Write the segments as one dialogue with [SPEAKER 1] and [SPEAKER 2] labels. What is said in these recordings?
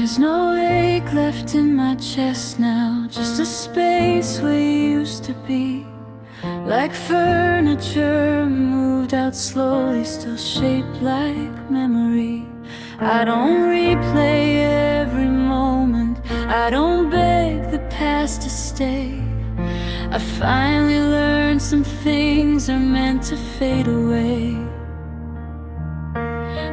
[SPEAKER 1] There's no ache left in my chest now, just a space where you used to be. Like furniture moved out slowly, still shaped like memory. I don't replay every moment, I don't beg the past to stay. I finally learned some things are meant to fade away.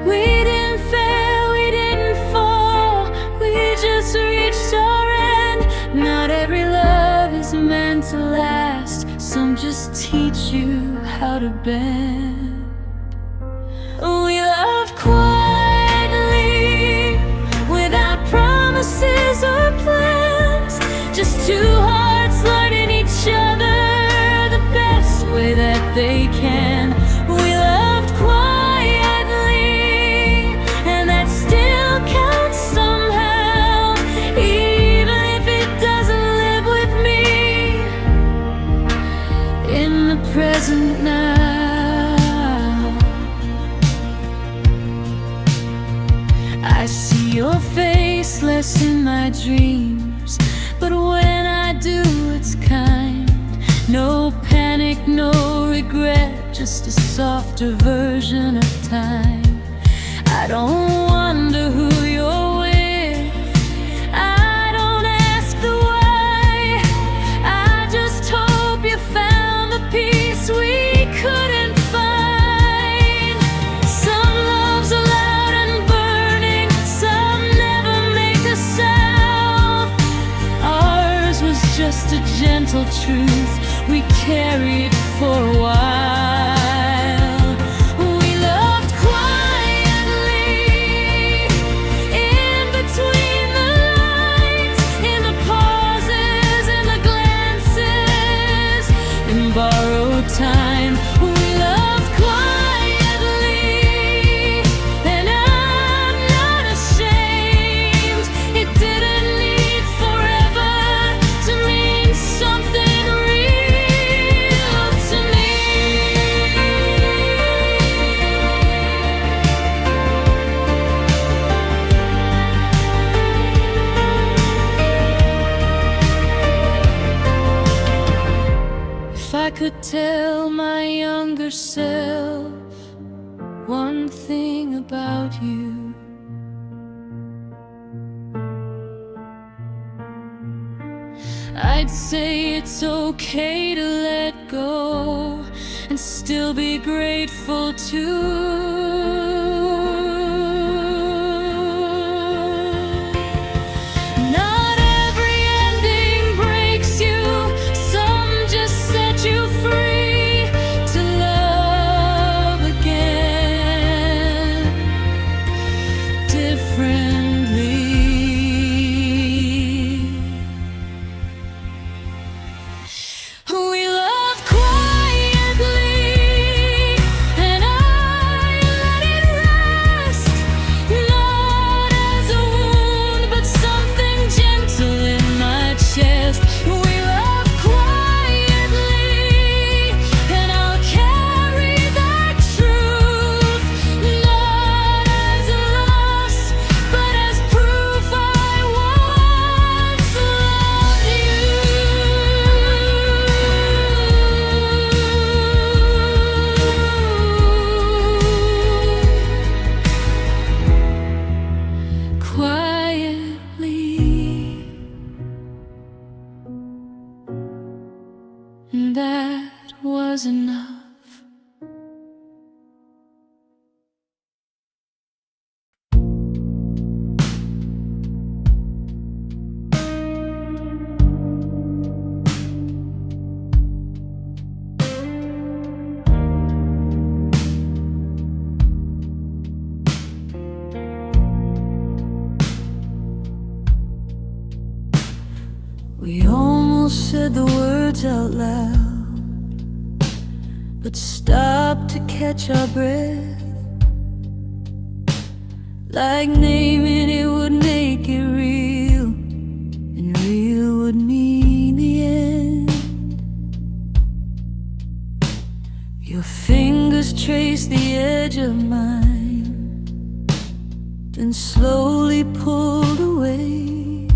[SPEAKER 1] We didn't fail, we didn't fall, we just reached our end. Not every love is meant to last, some just teach you how to bend. We loved quietly, without promises or plans, just two hearts learning each other the best way that they can. We loved quietly, and that still counts somehow, even if it doesn't live with me in the present now. I see your face less in my dreams, but when I do, it's kind. No panic, no regret, just a softer version of time. I don't wonder who you're with, I don't ask the why. I just hope you found the peace we couldn't find. Some loves are loud and burning, some never make a sound. Ours was just a gentle truth we carried for a while. We loved quietly, in between the lines, in the pauses, in the glances, in borrowed time. We loved quietly, and I'm not ashamed. It didn't need forever to mean something real to me. If I could tell my younger self one thing about you, I'd say it's okay to let go and still be grateful too. Not every ending breaks you, some just set you free to love again differently. We loved quietly, and I let it rest, not as a wound, but something gentle in my chest. We loved quietly, and I'll carry that truth, not as a loss, but as proof I once loved you. Quietly, and that was enough. We almost said the words out loud, but stopped to catch our breath. Like naming it would make it real, and real would mean the end. Your fingers trace the edge of mine, then slowly pulled away.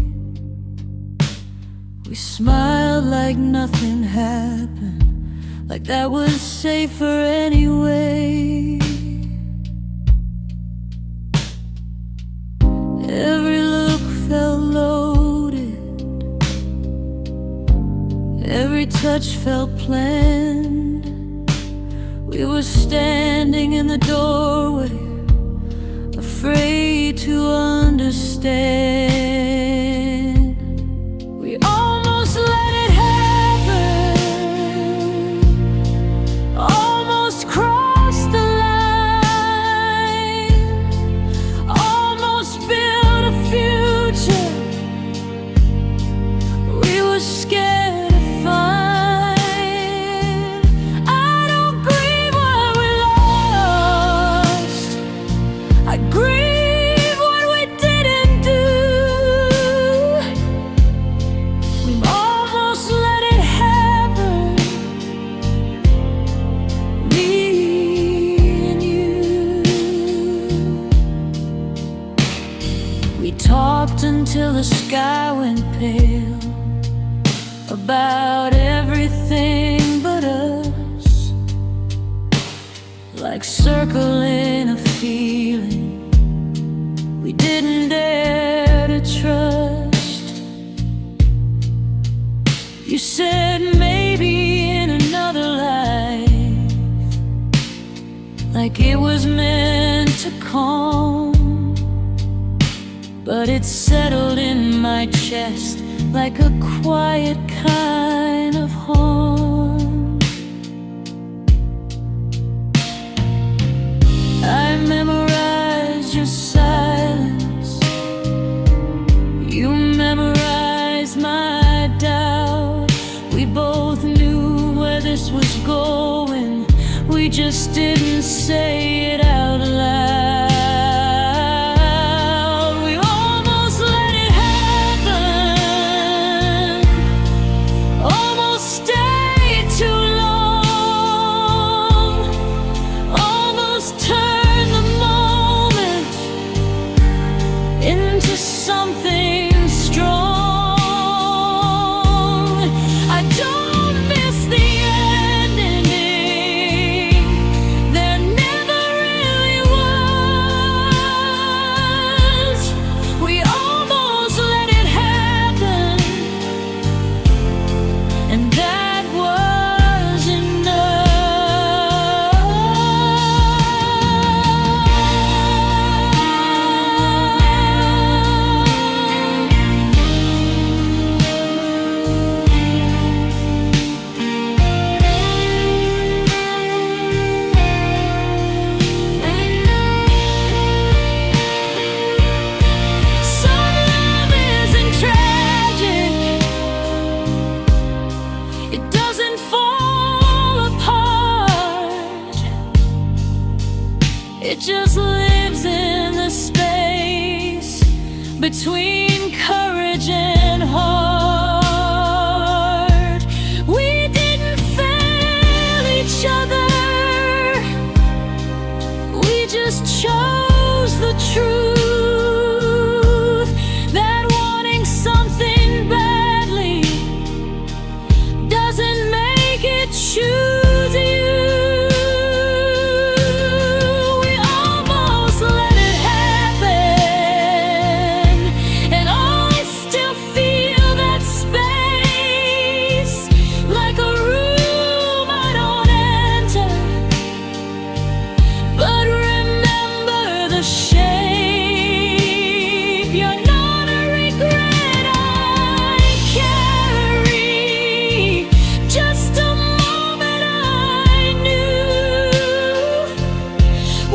[SPEAKER 1] We smiled like nothing happened, like that was safer anyway. Every look felt loaded, every touch felt planned. We were standing in the doorway, afraid to understand. We almost let it happen, almost crossed the line, almost built a future we were scared to find. I don't grieve what we lost, I grieve what we didn't do. We almost let it happen, me and you. We talked until the sky went pale, about everything but us, like circling a feeling we didn't dare to trust. You said maybe in another life, like it was meant to come, but it settled in my chest like a quiet kind of home. I memorized your silence, you memorized my doubt. We both knew where this was going, we just didn't say it out loud. We almost let it happen, almost stayed too long, almost turned the moment into something strong. I don't miss the ending, there never really was. We almost let it happen, and that was Some love isn't tragic, it doesn't fall apart, it just lives in the space between courage and heart. We didn't fail each other, we just chose the truth, that wanting something badly doesn't make it choose you. We almost let it happen, and I still feel that space, like a room I don't enter, but remember the shape. You're not a regret I carry, just a moment I knew.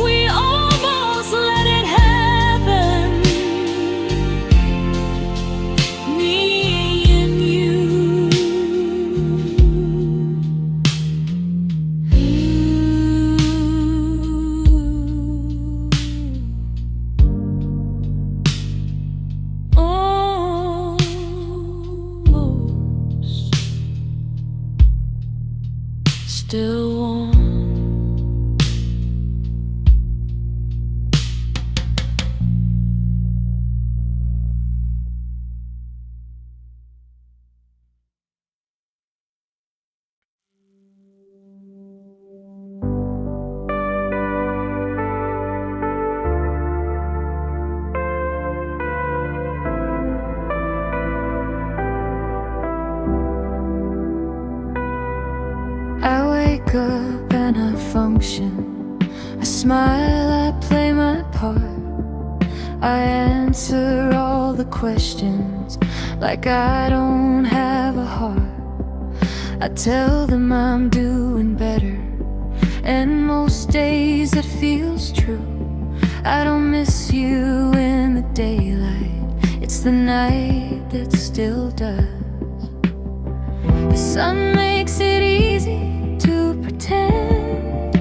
[SPEAKER 1] We almost let it happen, me and you. Almost still warm. wake up and I function. I smile, I play my part. I answer all the questions like I don't have a heart. I tell them I'm doing better, and most days it feels true. I don't miss you in the daylight, it's the night that still does. The sun makes it easy to pretend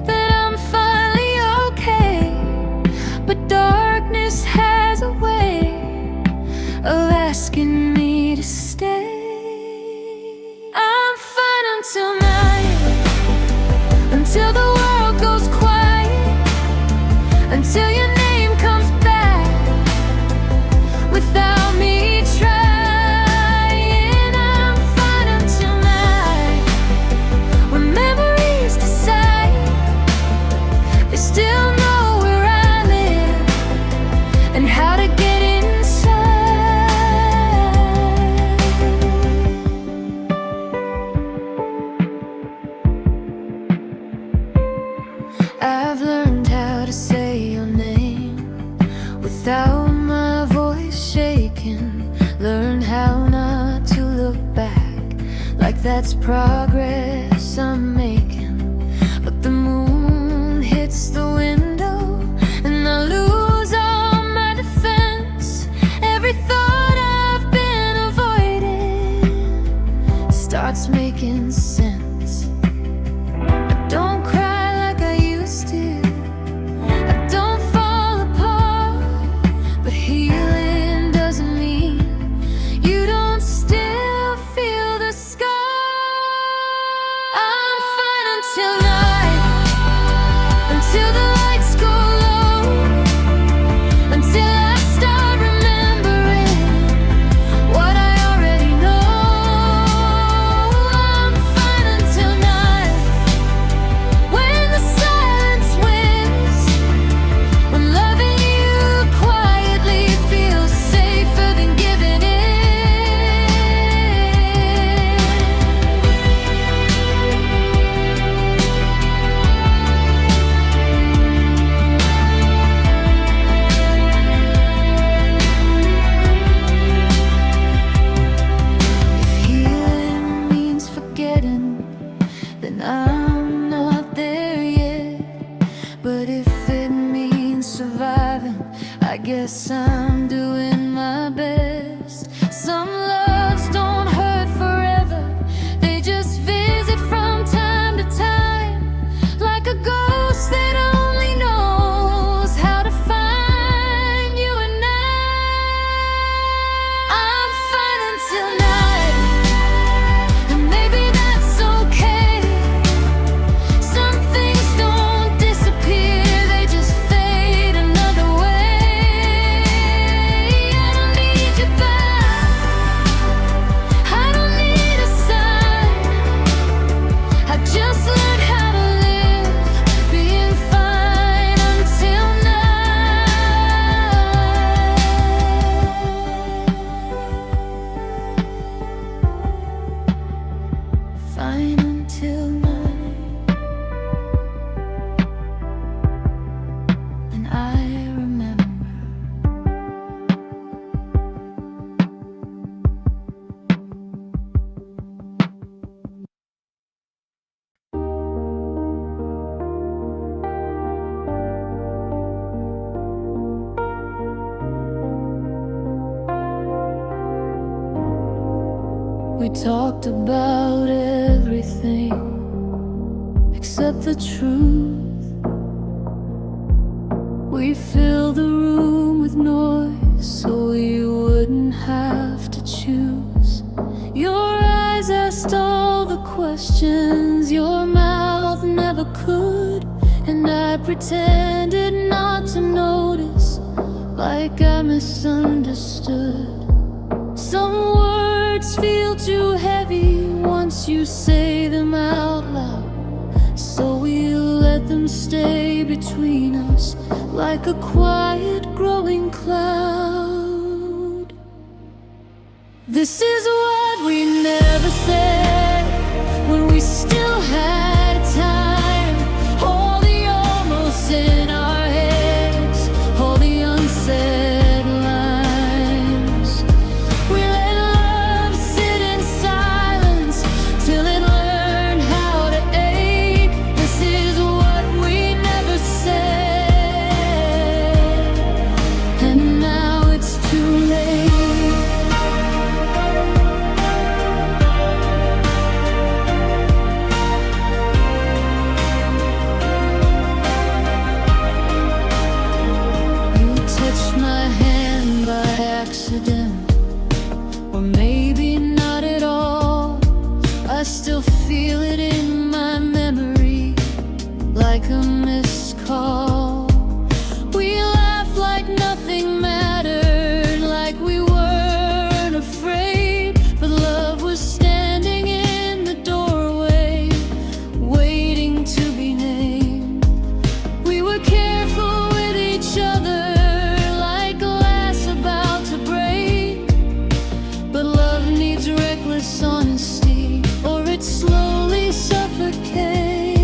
[SPEAKER 1] that I'm finally okay, but darkness has a way of asking me to stay. I'm fine until night, until the world goes quiet, until your name comes back without me trying. I'm fine until night, when memories decide they still know where I live and how to get inside. I've learned how to say your name without my voice shaking. Learn how not to look back, like that's progress I'm making. But the moon hits the window and I lose all my defense. Every thought I've been avoiding starts making sense. I don't cry like I used to, I don't fall apart, but healing doesn't mean you don't still feel the scar. I'm fine until night, until the lights go low, until I start remembering what I already know. I'm fine until night, when the silence wins, when loving you quietly feels safer than giving in. If healing means forgetting, then I'm not there yet. But if it means surviving, I guess I'm doing my best. Some loves don't hurt forever, they just visit from time to time, like a ghost that only knows how to find you and I'm fine until night, and maybe that's okay. Some things don't disappear, they just fade another way. I don't need you back, I don't need a sign. I just learned how to live, being fine until night. Fine until night, and I remember. We talked about everything except the truth. We filled the room with noise so we wouldn't have to choose. Your eyes asked all the questions your mouth never could, and I pretended not to notice, like I misunderstood. Some words feel too heavy once you say them out loud, so we let them stay between us like a quiet growing cloud. This is what we never said when we still had a missed call. We laughed like nothing mattered, like we weren't afraid. But love was standing in the doorway, waiting to be named. We were careful with each other, like glass about to break. But love needs reckless honesty, or it slowly suffocates.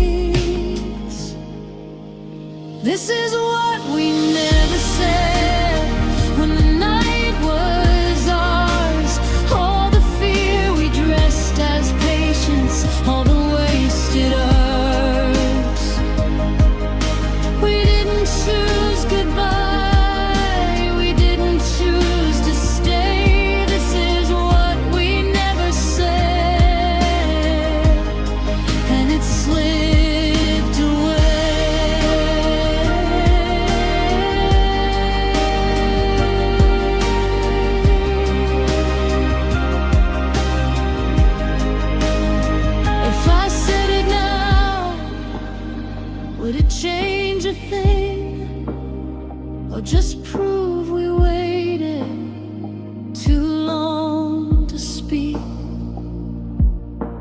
[SPEAKER 1] This is what we never said when the night was ours. All the fear we dressed as patience, all the wasted hours. We didn't choose goodbye, we didn't choose to stay. This is what we never said, and it slipped away. If I said it now, would it change a thing, or just prove we waited too long to speak?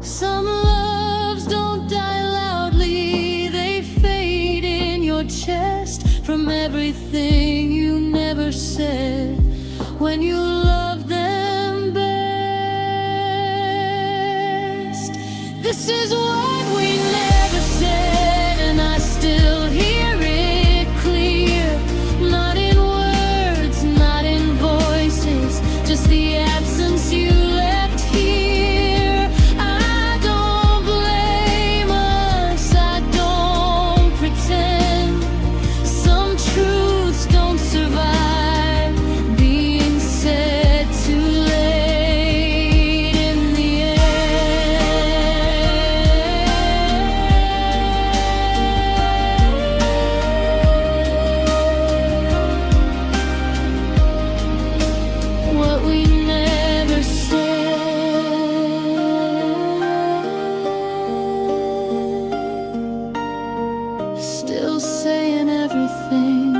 [SPEAKER 1] Some loves don't die loudly, they fade in your chest from everything you never said when you loved them best. This is what we never said, and I still hear it clear. Not in words, not in voices, just the absence you left here. I don't blame us, I don't pretend. Some truths don't survive being said too late in the end. What we never said, still saying everything.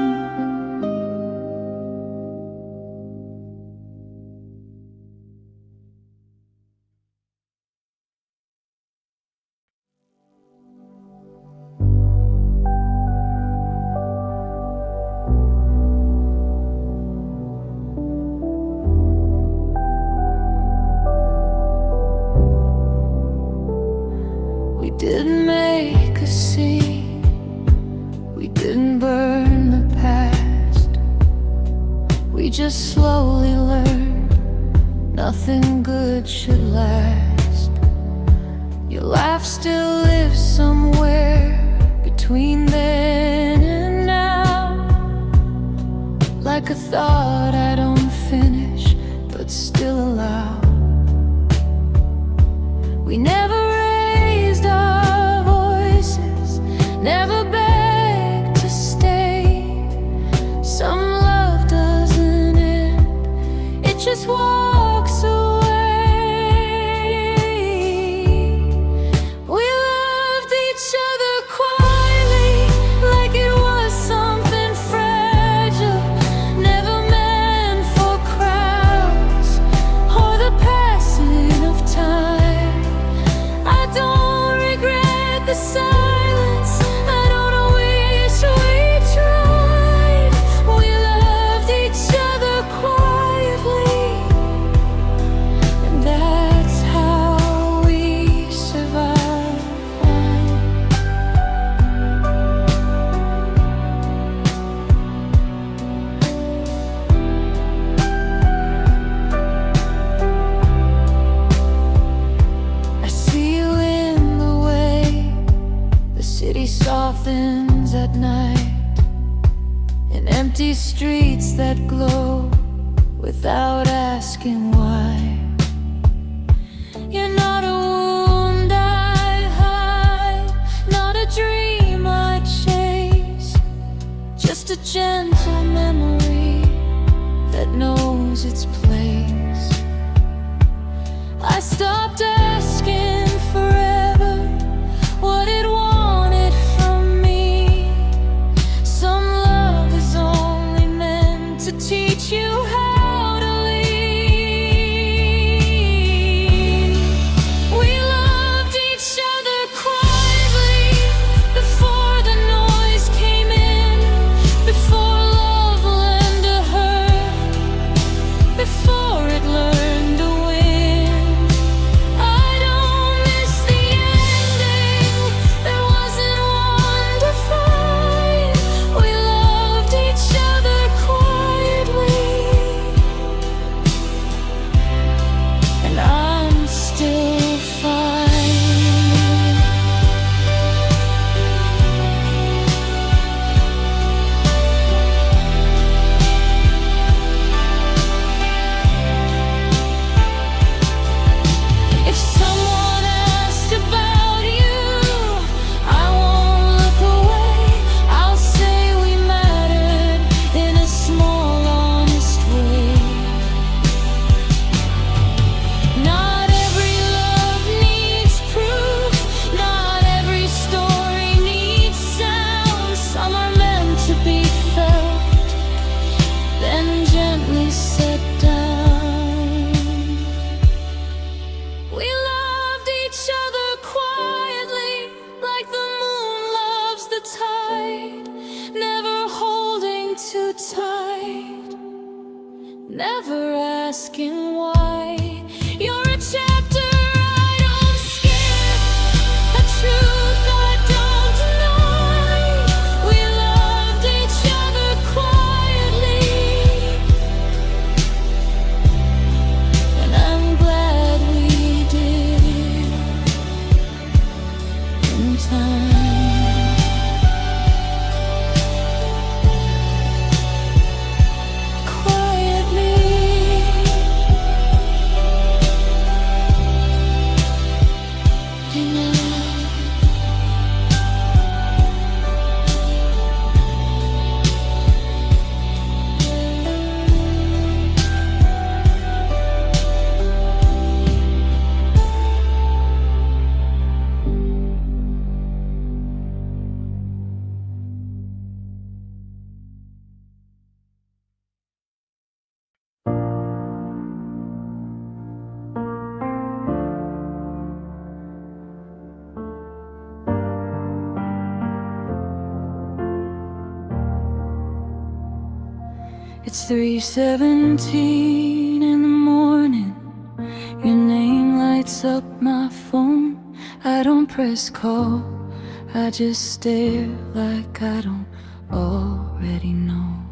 [SPEAKER 1] We didn't make a scene, we didn't burn the past. We just slowly learned nothing good should last. Your laugh still lives somewhere between then and now, like a thought I don't finish but still allow. We never raised our voices, never begged to stay. Some love doesn't end, it just walks away. We loved each other quietly, like it was something fragile, never meant for crowds or the passing of time. I don't regret the silence, I don't wish we tried. We loved each other quietly, and that's how we survived. I see you in the way the city softens at night, in empty streets that glow without asking why. You're not a wound I hide, not a dream I chase, just a gentle memory that knows its place. I stopped asking forever what it wanted from me. never asking why. You're a chapter I don't skip, a truth I don't deny. We loved each other quietly, and I'm glad we did in time. It's 3:17 in the morning. Your name lights up my phone. I don't press call, I just stare like I don't already know.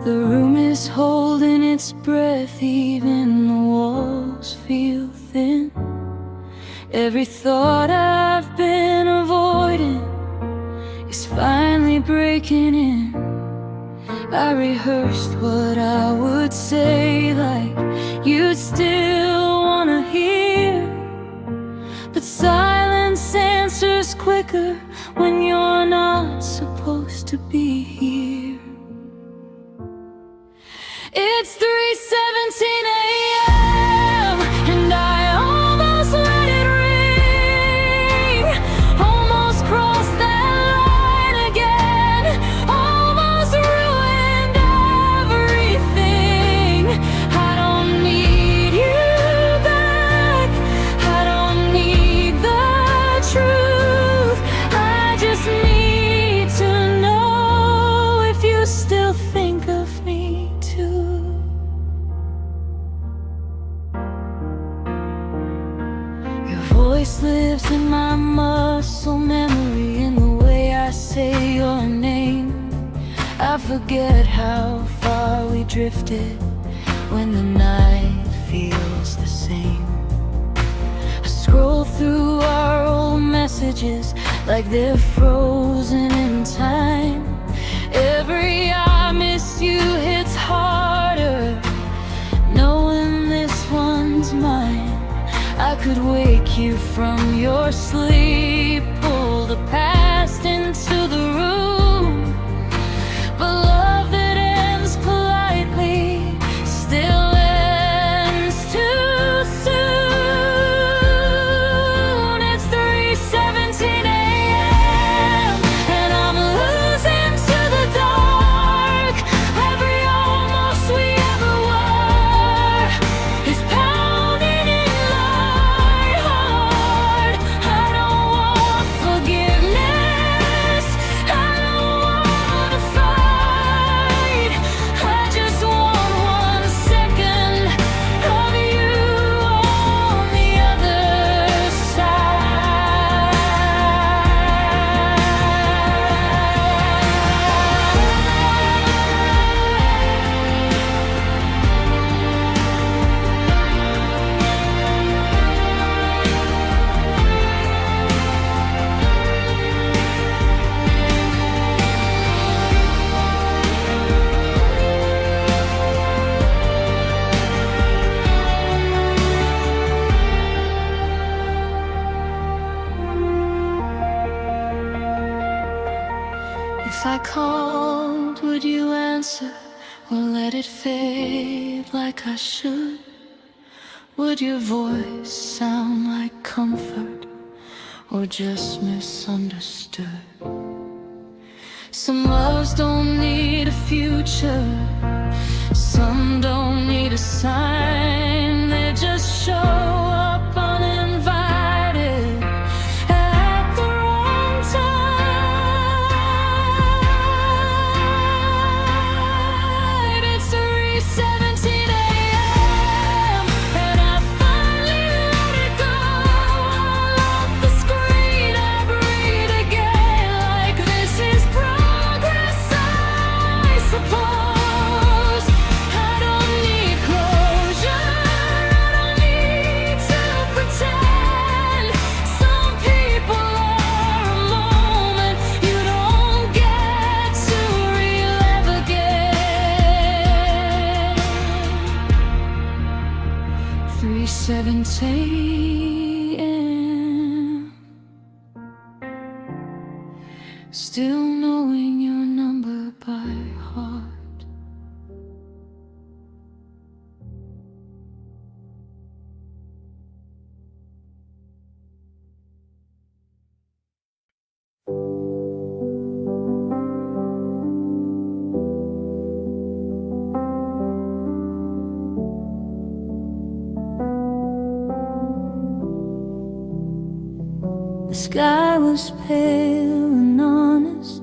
[SPEAKER 1] The room is holding its breath, even the walls feel thin. Every thought I've been avoiding is finally breaking in. I rehearsed what I would say, like you'd still wanna hear, but silence answers quicker when you're not supposed to be here. It's 3:17 a.m. and I almost let it ring, almost crossed that line again, almost ruined everything. I don't need you back, I don't need the truth, I just need to know if you still think of me too. Your voice lives in my muscle memory, in the way I say your name. I forget how far we drifted when the night feels the same. I scroll through our old messages like they're frozen in time. Every I miss you hits harder, knowing this one's mine. I could wake you from your sleep, pull the past into the room, but love that ends politely still ends too soon. It's 3:17 a.m. and I'm losing to the dark. Every almost we ever were is pounding in my heart. I don't want forgiveness, I don't want to fight, I just want 1 second of you on the other side. If I called, would you answer, or let it fade like I should? Would your voice sound like comfort, or just misunderstood? Some loves don't need a future, some don't need a sign, they just show up uninvited at the wrong time. It's a 3:17 a.m. Still knowing your number by heart. The sky was pale and honest,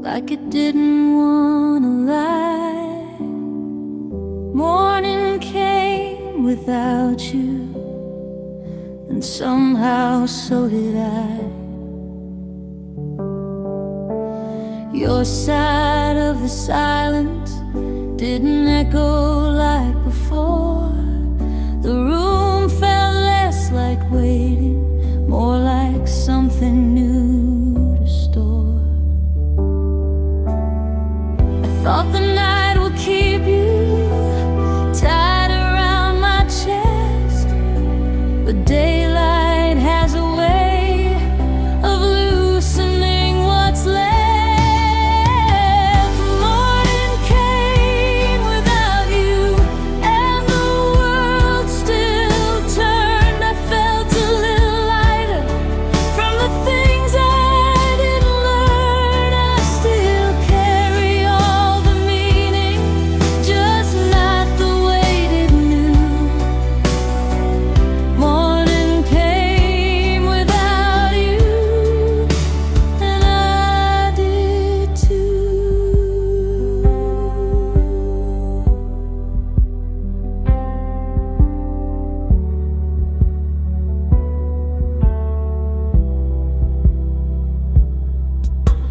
[SPEAKER 1] like it didn't wanna lie. Morning came without you, and somehow so did I. Your side of the silence didn't echo like before. The room felt less like waiting, more like something new to store. I thought the night would keep you tied around my chest, but daylight has a way of loosening what's left. Morning came without you, and the world still turned. I felt a little lighter from the things I didn't learn. I still carry all the meaning, just not the weight it knew. Morning came without you, and I did too.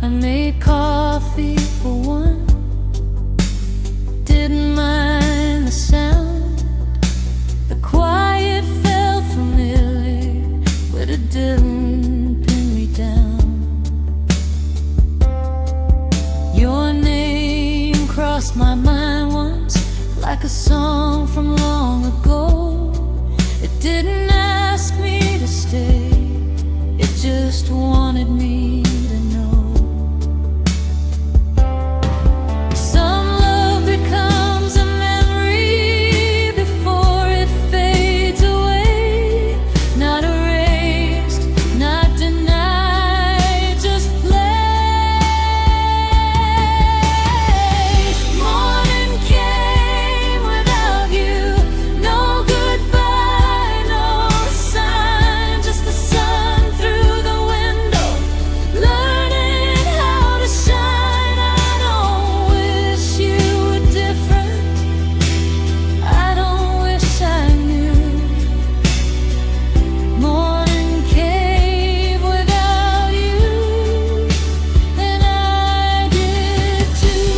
[SPEAKER 1] I made coffee for one, didn't mind the sound. The quiet felt familiar, but it didn't pin me down. Your name crossed my mind once, like a song from long ago. It didn't ask me to stay, it just wanted me to know. Some love becomes a memory before it fades away, not erased, not denied, just placed. Morning came without you, no goodbye, no sign, just the sun through the window, learning how to shine. I don't wish you were different, I don't wish I knew. Morning came without you, and I did too.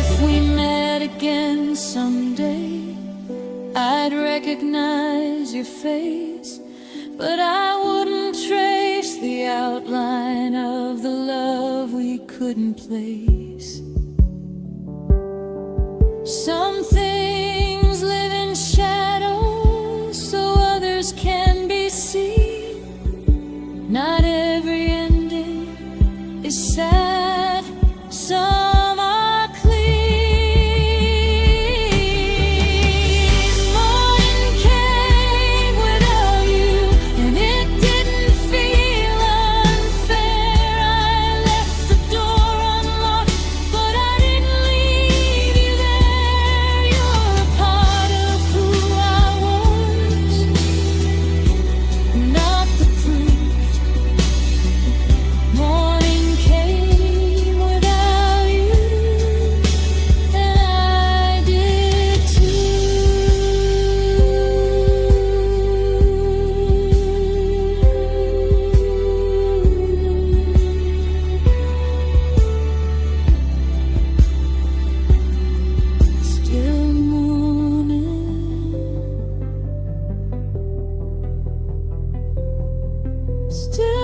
[SPEAKER 1] If we met again someday, I'd recognize your face, but I wouldn't trace the outline of the love we couldn't place. Some things live in shadows so others can be seen. Not every ending is sad, some are clean. Morning came without you, and it didn't feel unfair. I left the door unlocked, but I didn't leave you there. You're a part of who I was, not the proof. Morning came without you, and I did too. Still morning, still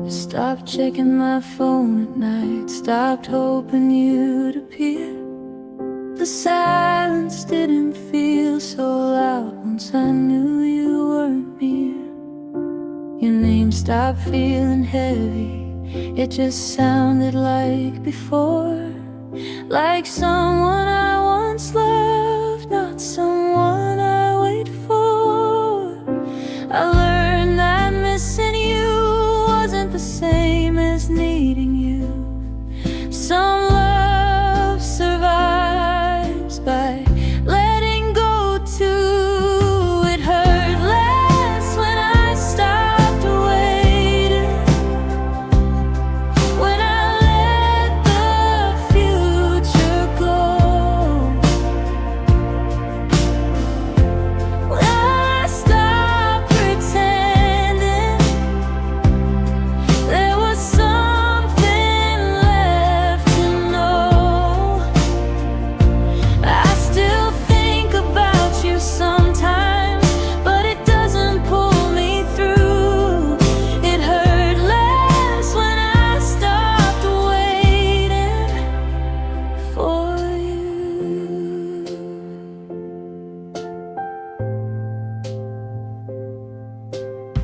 [SPEAKER 1] stopped checking my phone at night, stopped hoping you'd appear. The silence didn't feel so loud once I knew you weren't near. Your name stopped feeling heavy, it just sounded like before. Like someone I once loved, not someone I wait for. I learned that missing you wasn't the same as needing you. Some love survives by letting go too. It hurt less when I stopped waiting, when I let the future go, when I stopped pretending there was something left to know. I still think about you sometimes, but it doesn't pull me through. It hurt less when I stopped waiting for you.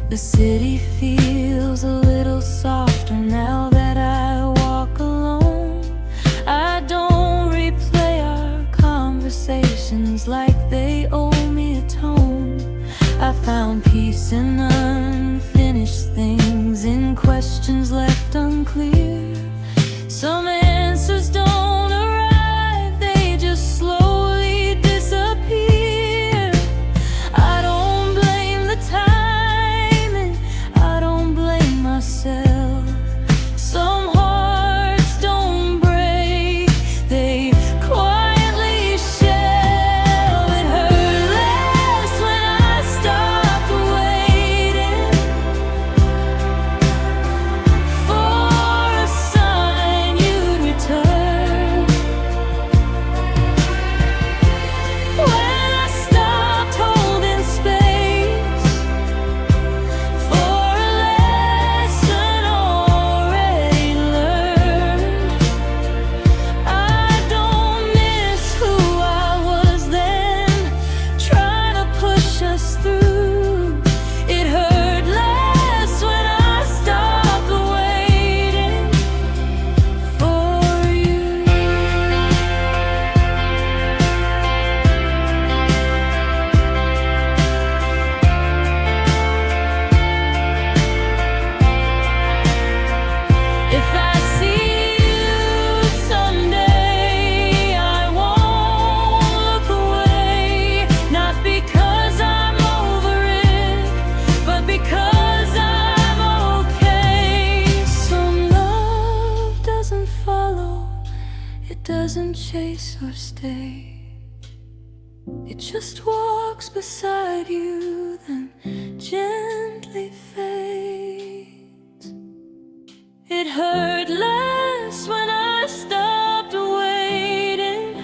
[SPEAKER 1] The city feels a little softer now that I walk alone. I don't replay our conversations like they owe me a tone. I found peace in unfinished things, in questions left unclear. Some answers don't arrive, they just slowly disappear. I don't blame the timing, I don't blame myself. Some hearts don't break, they quietly shelve. It hurt less when I stopped waiting for a sign you'd return. When I stopped holding space for a lesson already learned. I don't miss who I was then, trying to push us through. It hurt less when I stopped waiting for you. If I see you someday, I won't look away. Not because I'm over it, but because I'm okay. Some love doesn't follow, it doesn't chase or stay. It just walks beside you, then gently fades. It hurt less when I stopped waiting,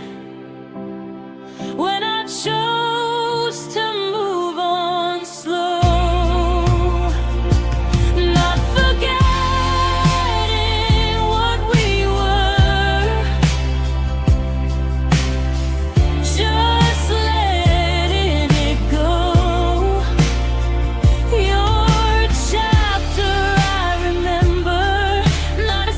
[SPEAKER 1] when I chose to move on slow, not forgetting what we were, just letting it go. Your chapter I remember, not a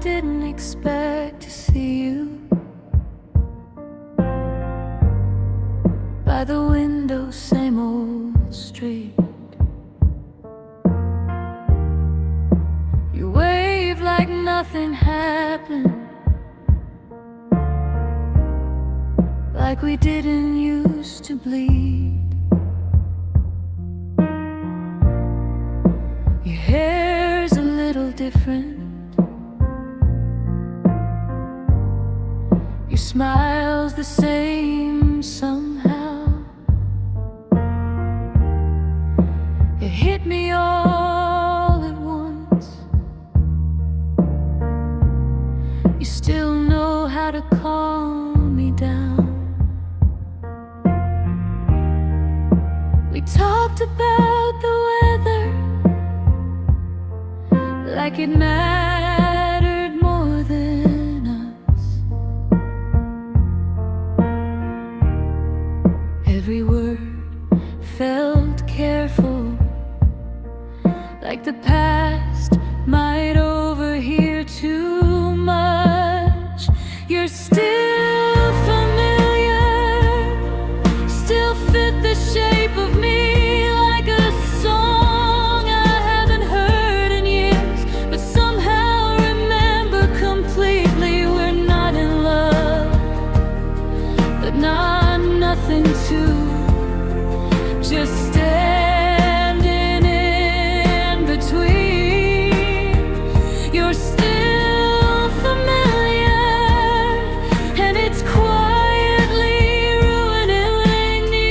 [SPEAKER 1] didn't expect to see you by the window, same old street. You wave like nothing happened, like we didn't used to bleed. Your hair's a little different, your smile's the same somehow. It hit me all at once. You still know how to calm me down. We talked about the weather like it mattered more than us. Every word felt careful, like the past might overhear too much. You're still familiar, still fit the shape of me, like a song I haven't heard in years, but somehow remember completely. We're not in love, but not nothing too, just standing in between. You're still familiar, and it's quietly ruining me.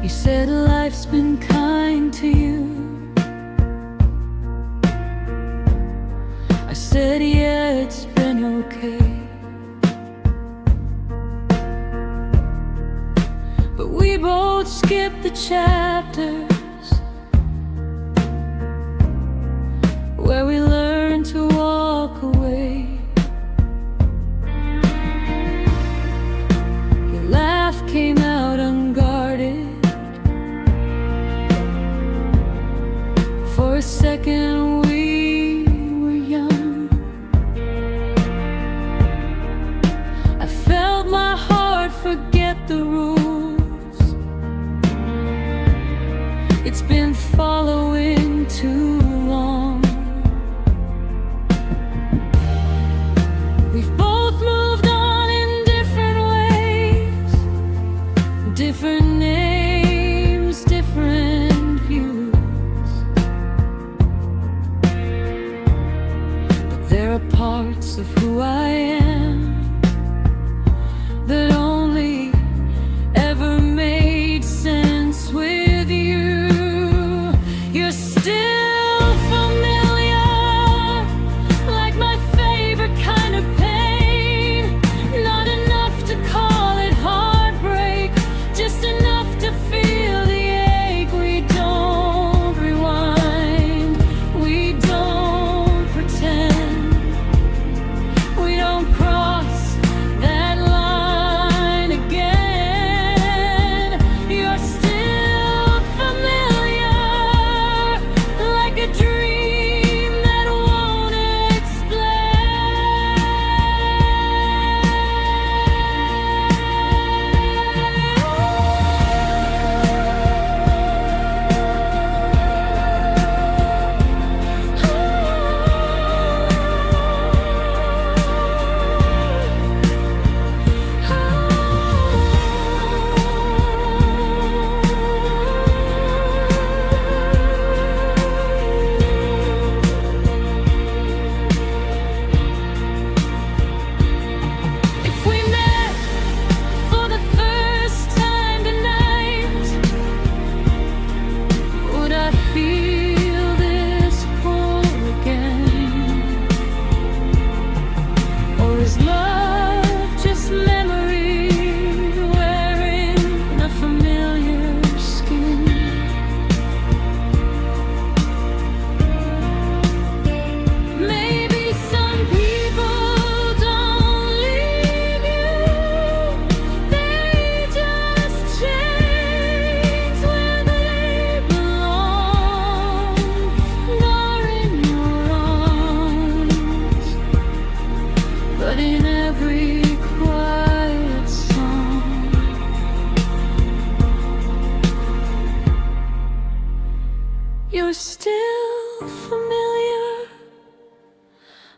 [SPEAKER 1] You said life's been kind to you. I said, yeah, it's been okay. But we both skipped the chapters where we learned to walk away. Your laugh came out unguarded. For a second we were young. I felt my heart forget the rules. It's been following too long. We've both moved on in different ways, different names, different views. But there are parts of who I am that only ever made sense with you. You're still familiar, like my favorite kind of pain. Not enough to call it heartbreak, just enough to feel the ache. We don't rewind, we don't pretend, we don't You're still familiar,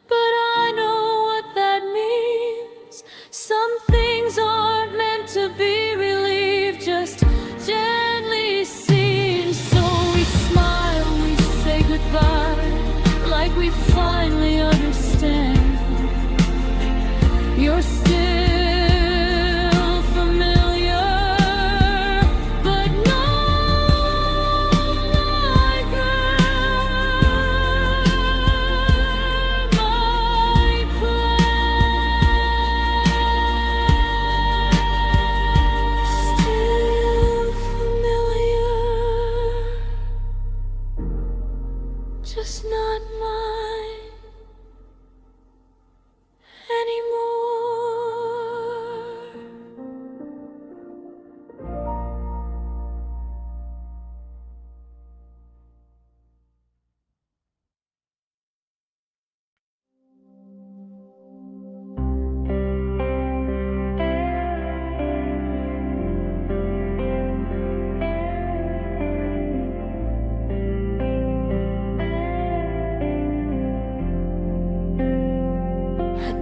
[SPEAKER 1] but I know what that means. Some things aren't meant to be relieved, just gently seen. So we smile, we say goodbye, like we finally understand. You're still familiar, but not like my plan. Still familiar, just not mine anymore.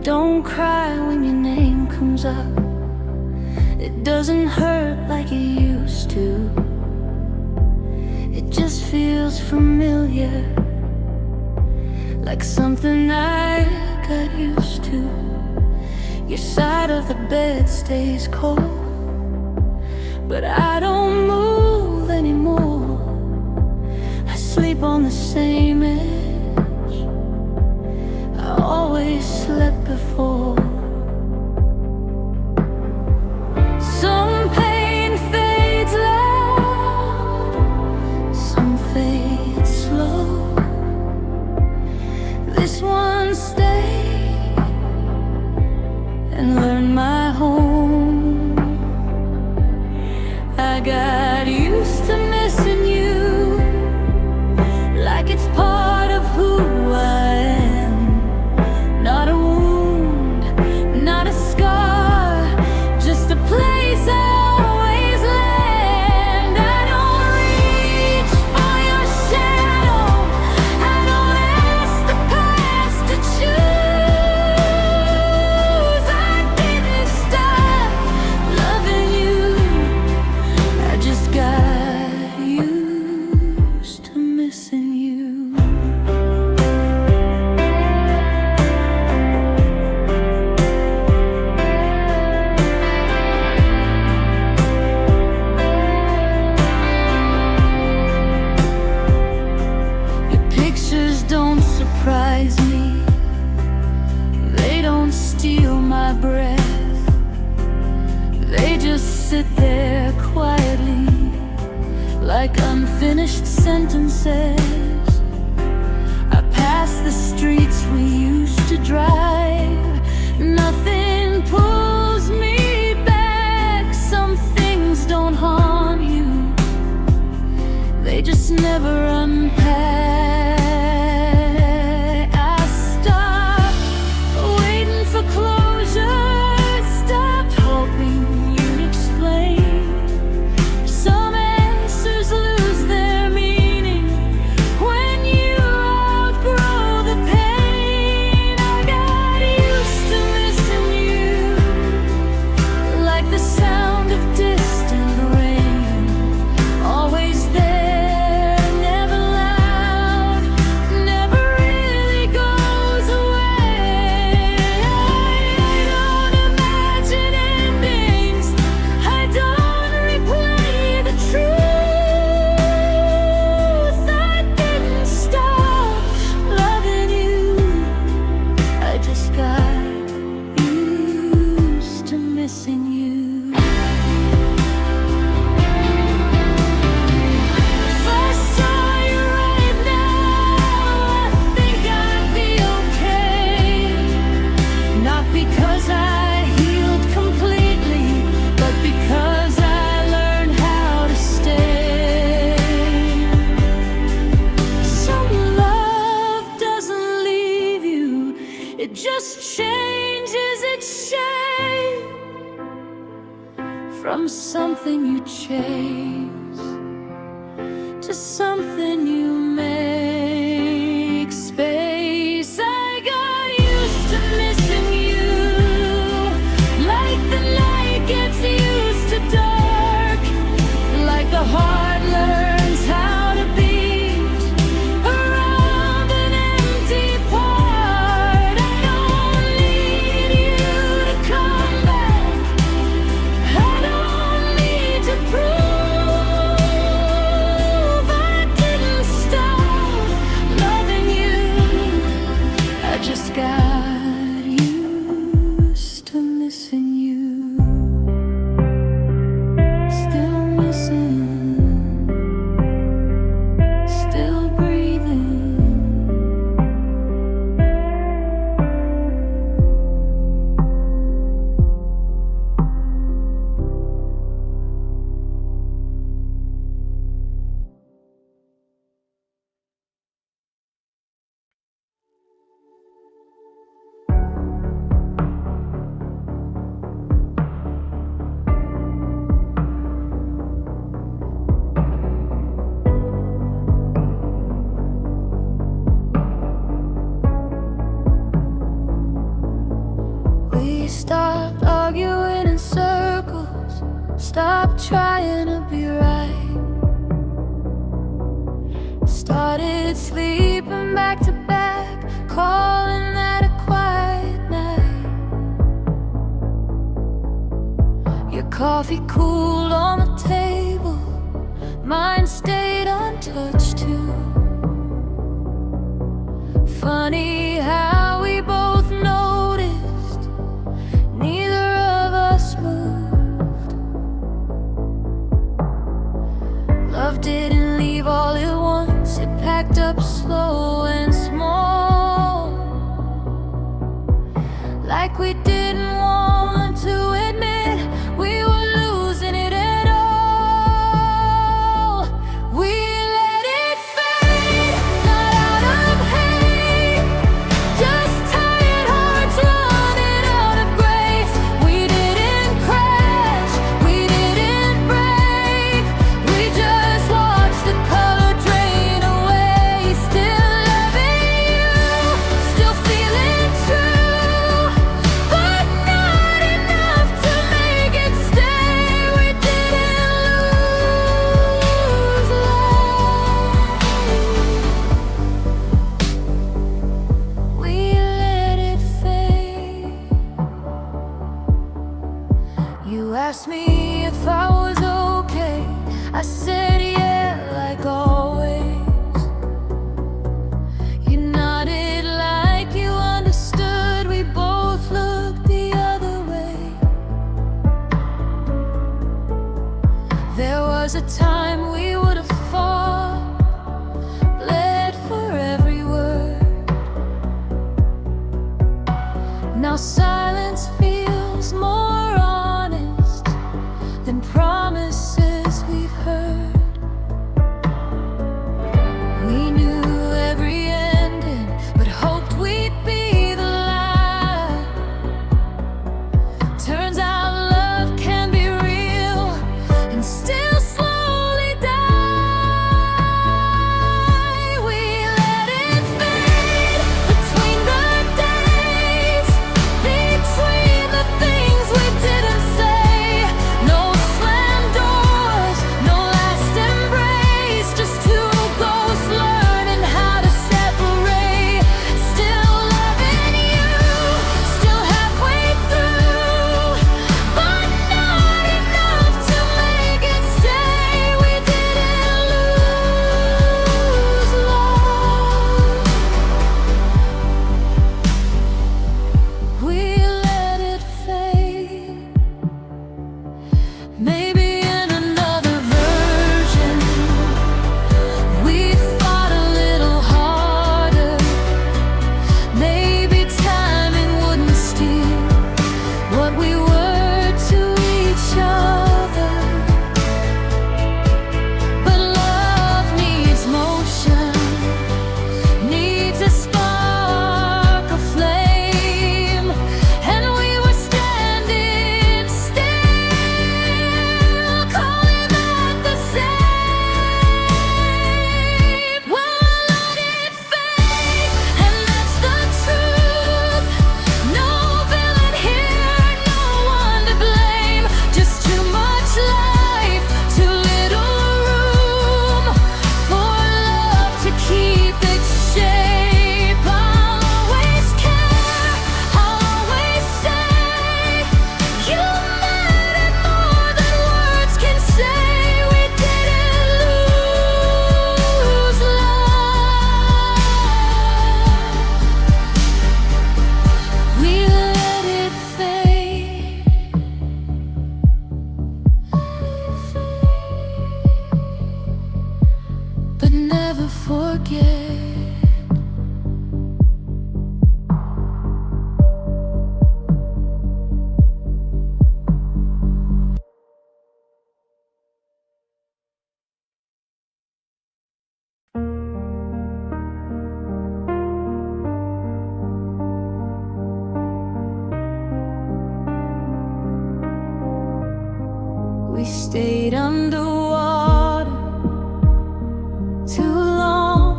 [SPEAKER 1] Don't cry when your name comes up. It doesn't hurt like it used to. It just feels familiar, like something I got used to. Your side of the bed stays cold, but I don't move anymore. I sleep on the same edge I always slept before. Some pain fades loud, some fades slow. This one stayed and learned my home. I got used to missing you, like it's part of who I am. Not a wound, not a scar, just a place I always land. I don't reach for your shadow, I don't ask the past to choose. I didn't stop loving you, I just got used to missing you. Your pictures don't surprise me, they don't steal my breath. They just sit there quietly, like unfinished sentences. I pass the streets we used to drive, nothing pulls me back. Some things don't haunt you, they just never unpack. I stopped waiting for closure, stopped hoping you'd explain. Some answers lose their meaning when you outgrow the pain. I got used to missing you, like the sound of distant rain. Always there, never loud, never really goes away. I don't imagine endings, I don't replay the truth. I didn't stop loving you, I just got used to missing you. If I saw you right now, I think I'd be okay. Not because I healed completely, but because I learned how to stay. Some love doesn't leave you, it just changes its shape from something you chase just something you make space. I got used to missing you, like the night gets used to dark, like the heart learns how to beat around an empty part. I don't need you to come back, I don't need to prove I didn't stop loving you. I just got used to missing you. Still missing, still breathing. We stopped arguing in circles, stopped trying to be right, started sleeping back to back, calling that a quiet night. Your coffee cooled on the table, mine stayed untouched too. Funny how we both noticed neither of us moved. Love didn't leave all at once, it packed up slow and small, like we didn't want to admit we were losing it at all. We let it fade, not out of hate, just tired hearts running out of grace. We didn't crash, we didn't break, we just watched the color drain away. Still loving you, still feeling true, but not enough to make it stay. We didn't lose love, we let it fade. You asked me if I was okay, I said yeah, like always. You nodded like you understood, we both looked the other way. There was a time we would have fought, bled for every word. Now silence feels more honest than promises we've heard. We knew every ending, but hoped we'd be the light. Turns out love can be real and still slowly die. We let it fade between the days, between the things we didn't say. No slam forget. We stayed underwater too long,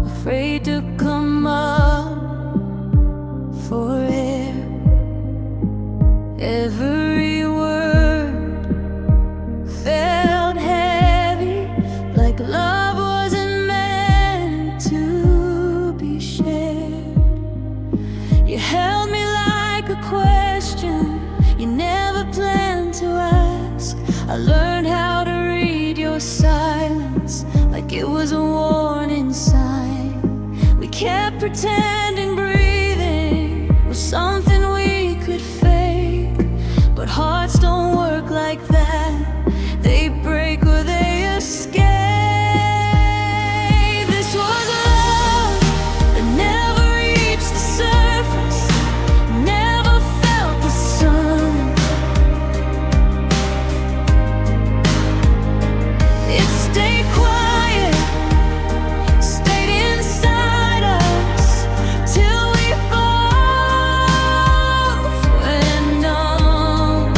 [SPEAKER 1] afraid to come up for air. Every word felt heavy, like love wasn't meant to be shared. You held me like a question you never planned to ask. I learned how to read your silence like it was a warning sign. We kept pretending breathing was something we could fake, but hearts don't work like that. They break or they escape. This was love that never reached the surface, never felt the sun. It stayed quiet, stayed inside us, till we both went numb.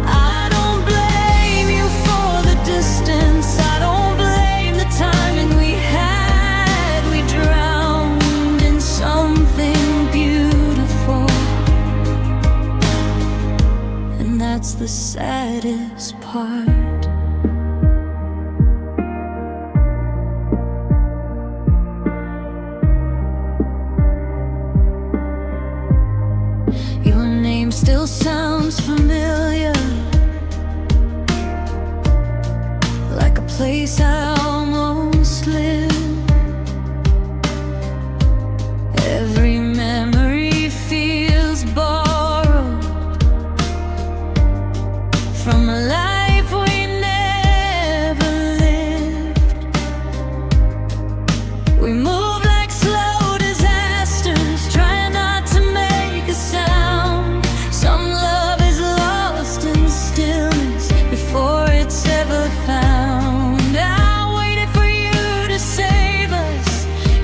[SPEAKER 1] I don't blame you for the distance, I don't blame the timing we had. We drowned in something beautiful, and that's the saddest part. Your name still sounds familiar, like a place I almost lived. Every memory feels borrowed from a life we never lived. We move like slow disasters, trying not to make a sound. Some love is lost in stillness before it's ever found. I waited for you to save us,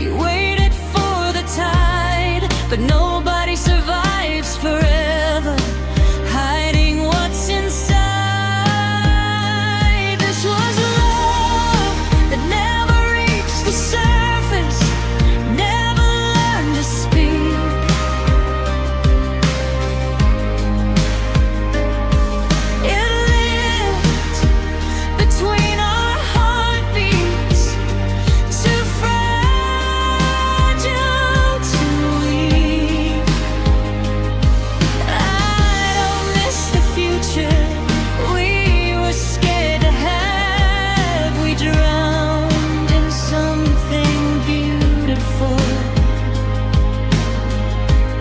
[SPEAKER 1] you waited for the tide, but nobody survives forever, hiding what's inside. This was love that never reached the surface, never learned to speak. It lived between our heartbeats, too fragile to weak. I don't miss the future we were scared to have. We drowned in something beautiful,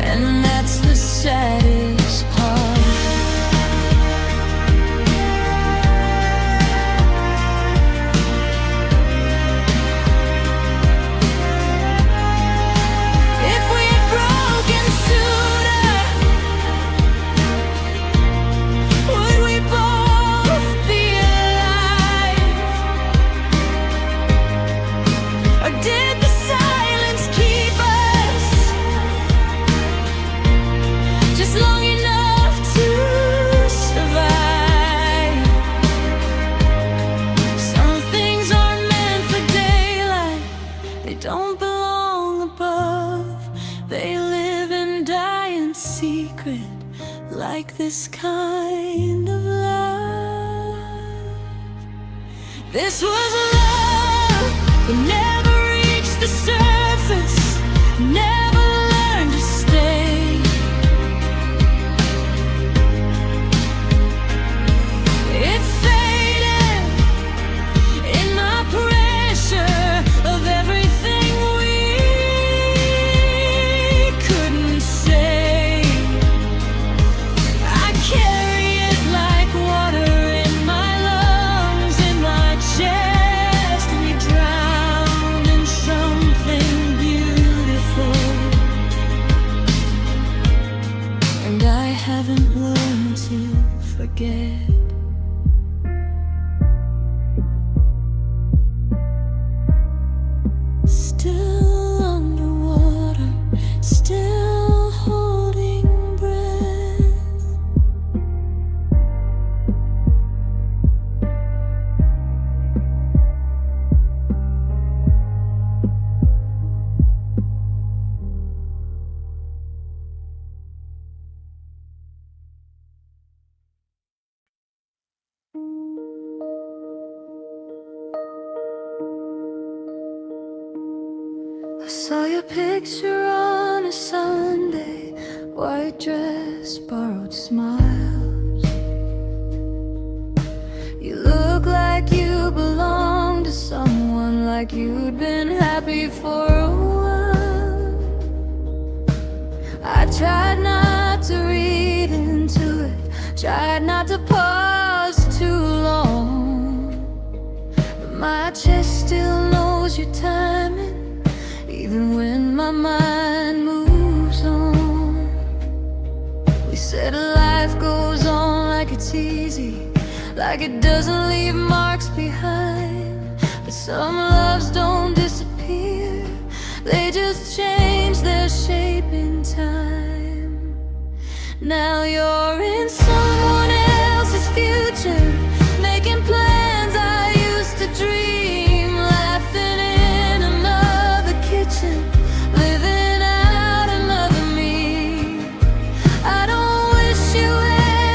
[SPEAKER 1] and that's the saddest part. If we had broken sooner, would we both be alive? Or did the silence keep us just long enough to survive? Some things aren't meant for daylight, they don't belong above. They live and die in secret, like this kind of love. This was love that never reached the surface, never learned to stay. It faded in the pressure of everything we couldn't say. I carry it like water in my lungs, in my chest. We drown Saw your picture on a Sunday, white dress, borrowed smiles. You look like you belong to someone, like you'd been happy for a while. I tried not to read into it, tried not to pause too long, but my chest still knows your timing, even when my mind moves on. We said life goes on like it's easy, like it doesn't leave marks behind. But some loves don't disappear, they just change their shape in time. Now you're in someone else's future, making plans I used to dream, laughing in another kitchen, living out another me. I don't wish you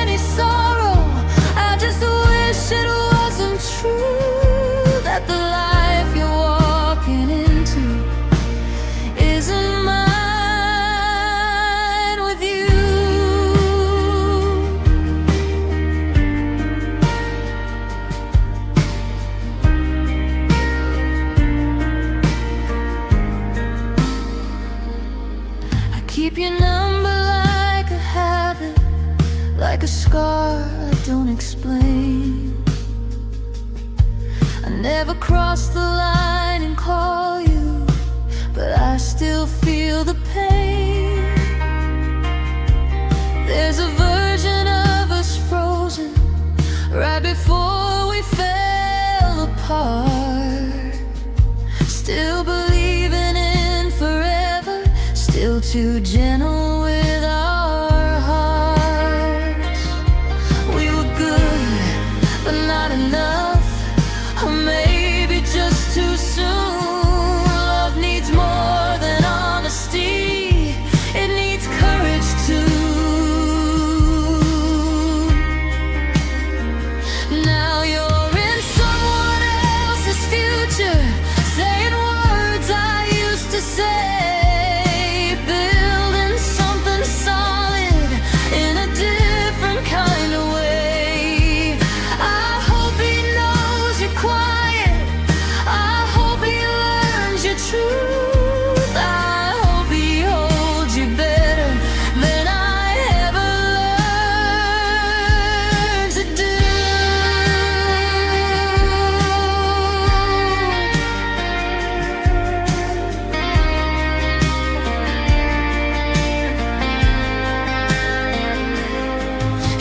[SPEAKER 1] any sorrow, I just wish it wasn't true, that the life you're walking into isn't mine with you. I keep your number like a habit, like a scar I don't explain. I never cross the line and call you, but I still feel the pain. There's a version of us frozen right before we fell apart, still believing in forever, still too gentle with our hearts. We were good, but not enough, or maybe just too soon. Love needs more than honesty, it needs courage too. Now you're in someone else's future, saying words I used to say, building something solid in a different kind of way. I hope he knows you're quiet, I hope he learns your truth, I hope he holds you better than I ever learned to do.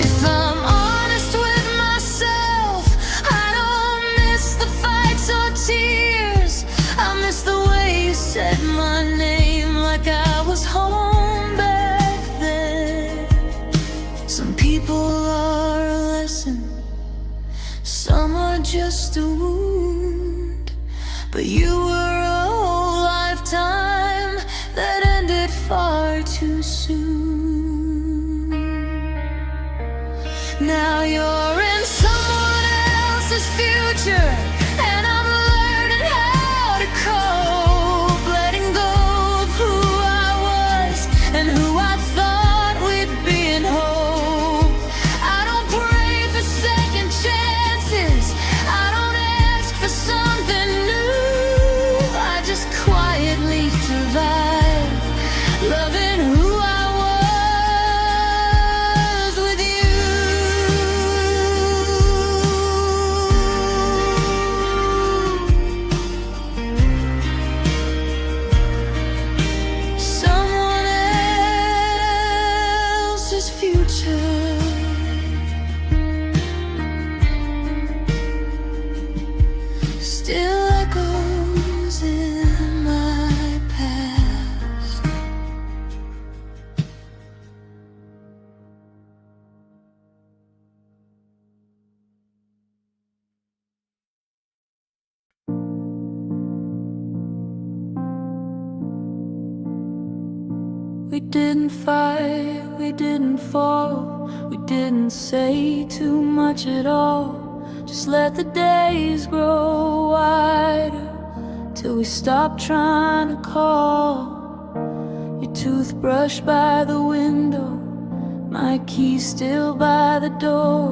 [SPEAKER 1] If I'm honest with myself, I don't miss the fights or tears, I miss the way you said my name like I was home back then. Some people are a lesson, some are just a wound, but you were a whole lifetime that ended far too soon. Now you're in someone else's future, and I'm learning how to cope, letting go of who I was and who I thought we'd be in hope. I don't pray for second chances, I don't ask for something new, I just quietly survive, loving who I was with you. Someone else's future, still echoes in my past. We didn't fight, we didn't fall, we didn't say too much at all. Just let the days grow wider till we stop trying to call. Your toothbrush by the window, my key still by the door.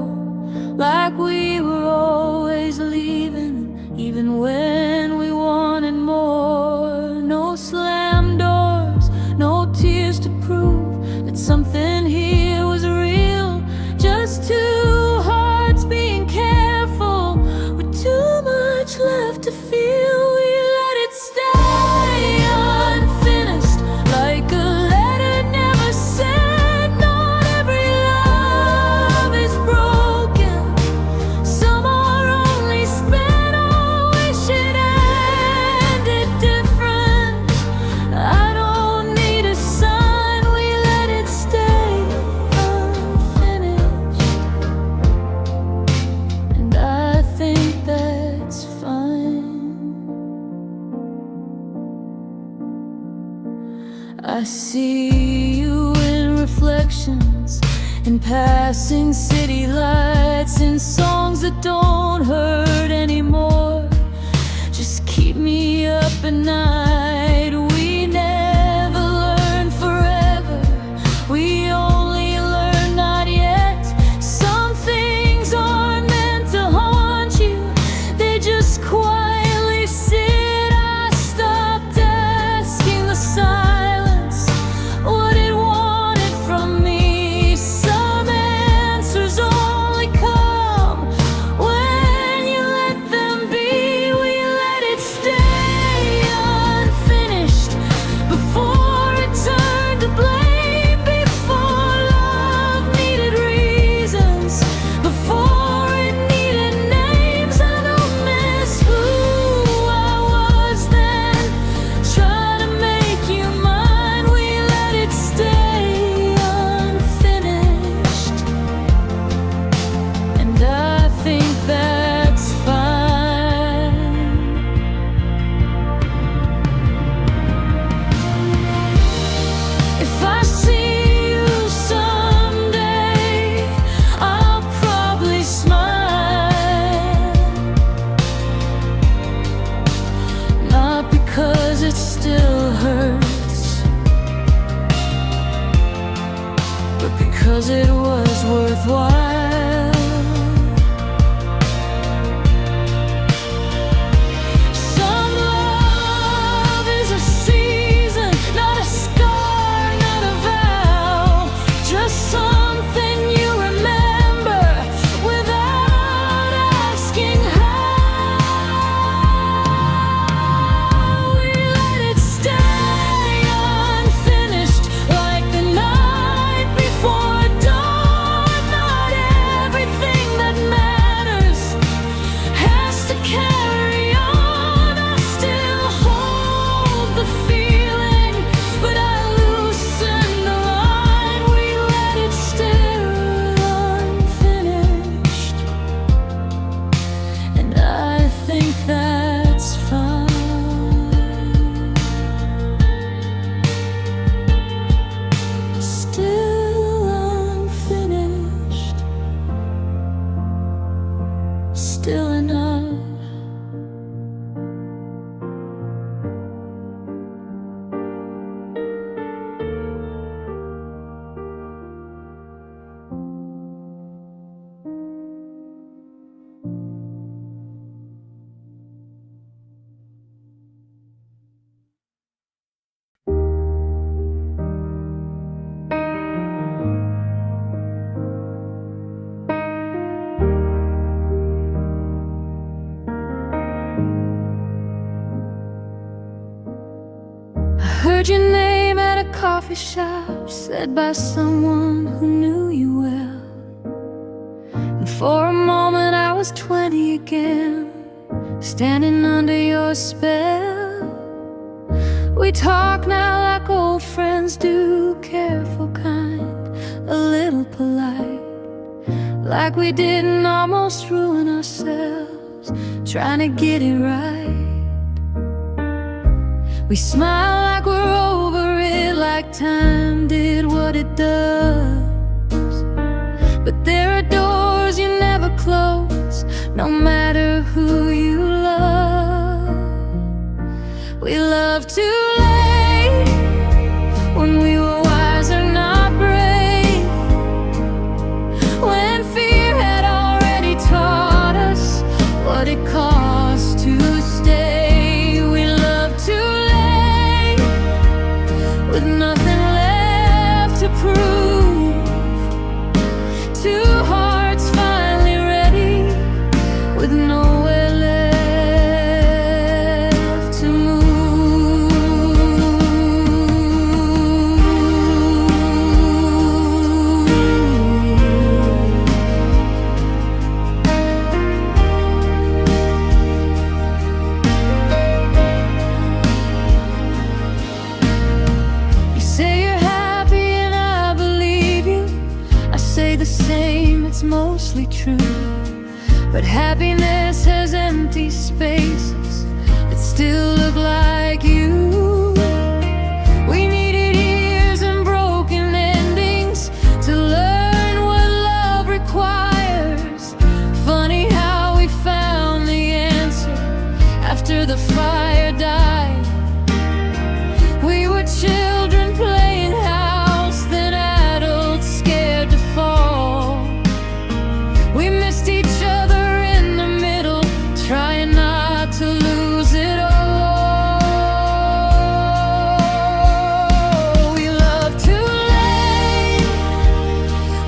[SPEAKER 1] Like we were always leaving, even when we wanted more. No slam doors, no tears to prove that something here was real. Just two hearts being careful, with too much left to feel. We let it stay unfinished, like a letter never sent. Not every love is broken, some are only spent. I wish it ended different. I don't need a sign, we let it stay unfinished. And I think that's fine. I see you in reflections, in passing city lights, in songs that don't hurt anymore. Just keep me up at night. We never learn forever, we only learn not yet. Some things aren't meant to haunt you, they just quietly sit. I stopped asking the silence what it wanted from me. Some answers only come when you let them be. We let it stay unfinished before it turned to blame. Before love needed reasons, before it needed names. I don't miss who I was then, trying to make you mine. We let it stay unfinished, and I think that's fine. If I see you someday, I'll probably smile. Not because it still hurts, but because it was worthwhile. Some love is a season, not a scar, not a vow. Just something you remember without asking how. We let it stay unfinished, like the night before dawn. Not everything that matters has to carry on. I still hold the feeling, but I loosen the line. We let it stay unfinished, and I think that's fine. Still unfinished, still enough. Heard your name at a coffee shop, said by someone who knew you well. And for a moment I was 20 again, standing under your spell. We talk now like old friends do, careful, kind, a little polite, like we didn't almost ruin ourselves trying to get it right. We smile like we're over it, like time did what it does. But there are doors you never close, no matter who you love. what it costs to stay. We love too late, with nothing left to prove. Two hearts finally ready, with nowhere left to move. You say you're happy and I believe you. I say the same, it's mostly true. But happiness has empty spaces that still look like you. We needed years and broken endings to learn what love requires. Funny how we found the answer after the fire died. We were children playing house, then adults scared to fall. We missed each other in the middle, trying not to lose it all. We loved too late,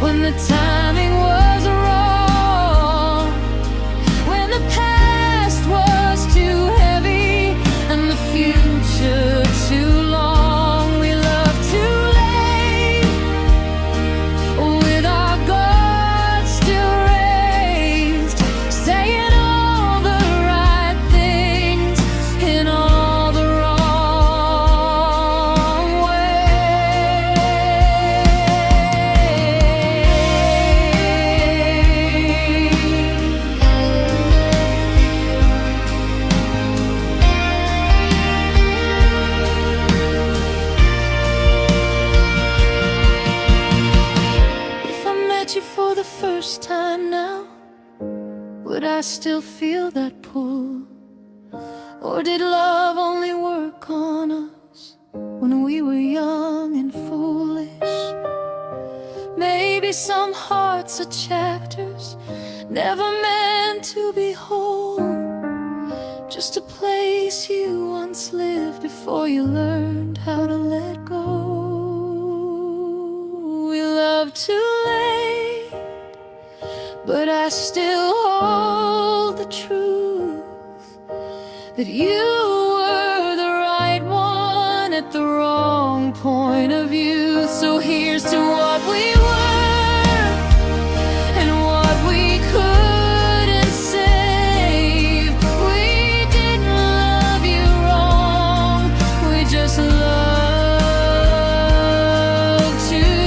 [SPEAKER 1] when the timing was wrong, when the past was too heavy and the future too long. We loved too late, with our guards still raised, saying all the right things in all the wrong ways. If I met you for the first time now, would I still feel that pull? Or did love only work on us when we were young and foolish? Maybe some hearts are chapters never meant to be whole, just a place you once lived before you learned how to let go. We love too late, but I still hold the truth that you were the right one at the wrong point of view. So here's to what we were and what we couldn't save. We didn't love you wrong, we just loved too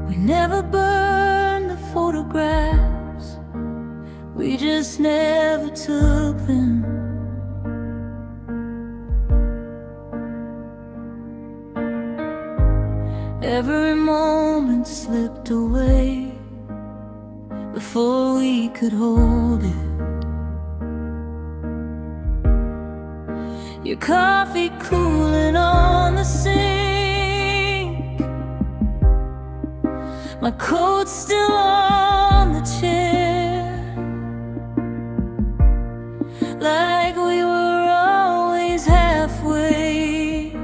[SPEAKER 1] We never burned the photographs, we just never took them. Every moment slipped away before we could hold it. Your coffee cooling on the sink, my coat's still on the chair, like we were always halfway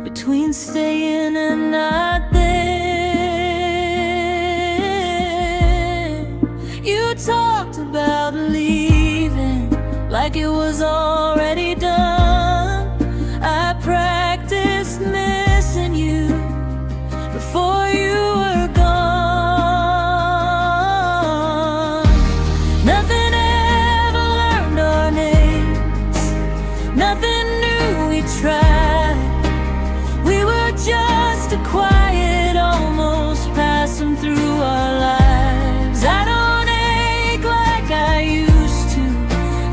[SPEAKER 1] between staying and not there. You talked about leaving like it was already done. Nothing new we tried. We were just a quiet, almost passing through our lives. I don't ache like I used to.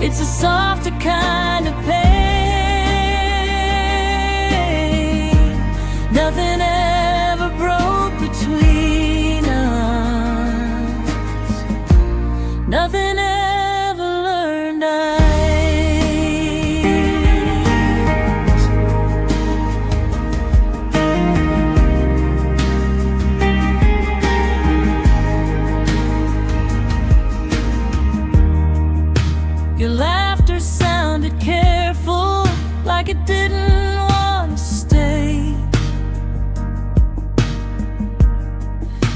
[SPEAKER 1] It's a softer kind of pain. Nothing ever broke between us. Nothing ever learned us. Your laughter sounded careful, like it didn't want to stay.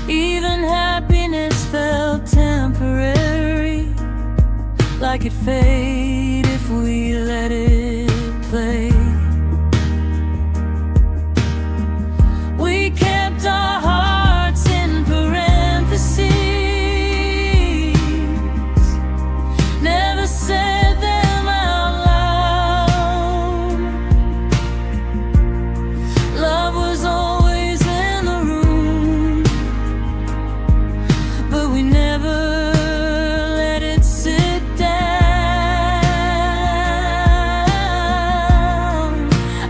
[SPEAKER 1] Even happiness felt temporary, like it fade if we let it play. We kept our hearts in parentheses, never said them out loud. Love was always in the room, but we never let it sit down.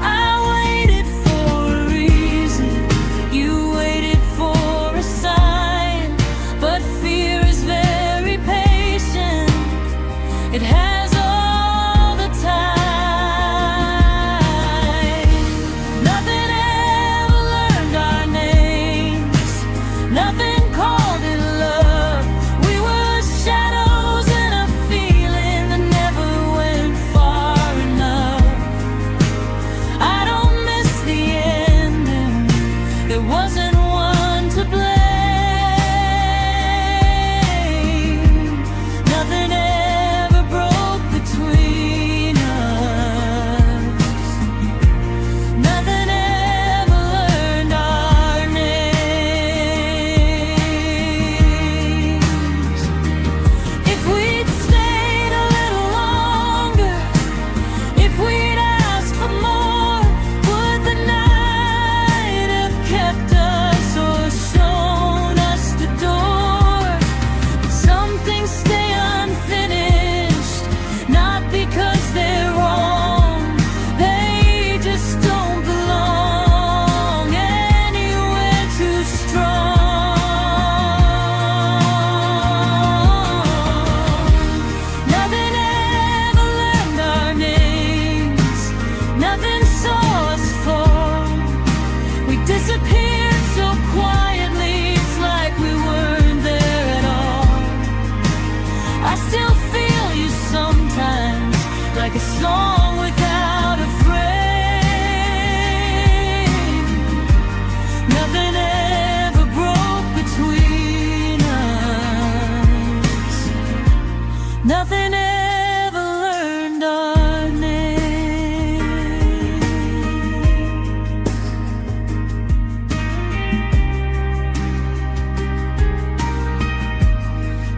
[SPEAKER 1] I waited for a reason, you waited for a sign, but fear is very patient. It has all the time. Nothing ever learned our names. Nothing called it love. We were shadows in a feeling that never went far enough. I don't miss the ending. There wasn't one to blame. Nothing ever broke between us. Nothing ever learned our names. If we'd stayed a little longer, if we'd asked for more, would the night have kept us or shown us the door? But some things stay unfinished, not because they're wrong. They just don't belong anywhere too strong. Nothing ever learned our names. Nothing saw us fall. We disappeared so quietly, it's like we weren't there at all. I still feel you sometimes, like a song without a frame. Nothing ever broke between us. Nothing ever learned our names.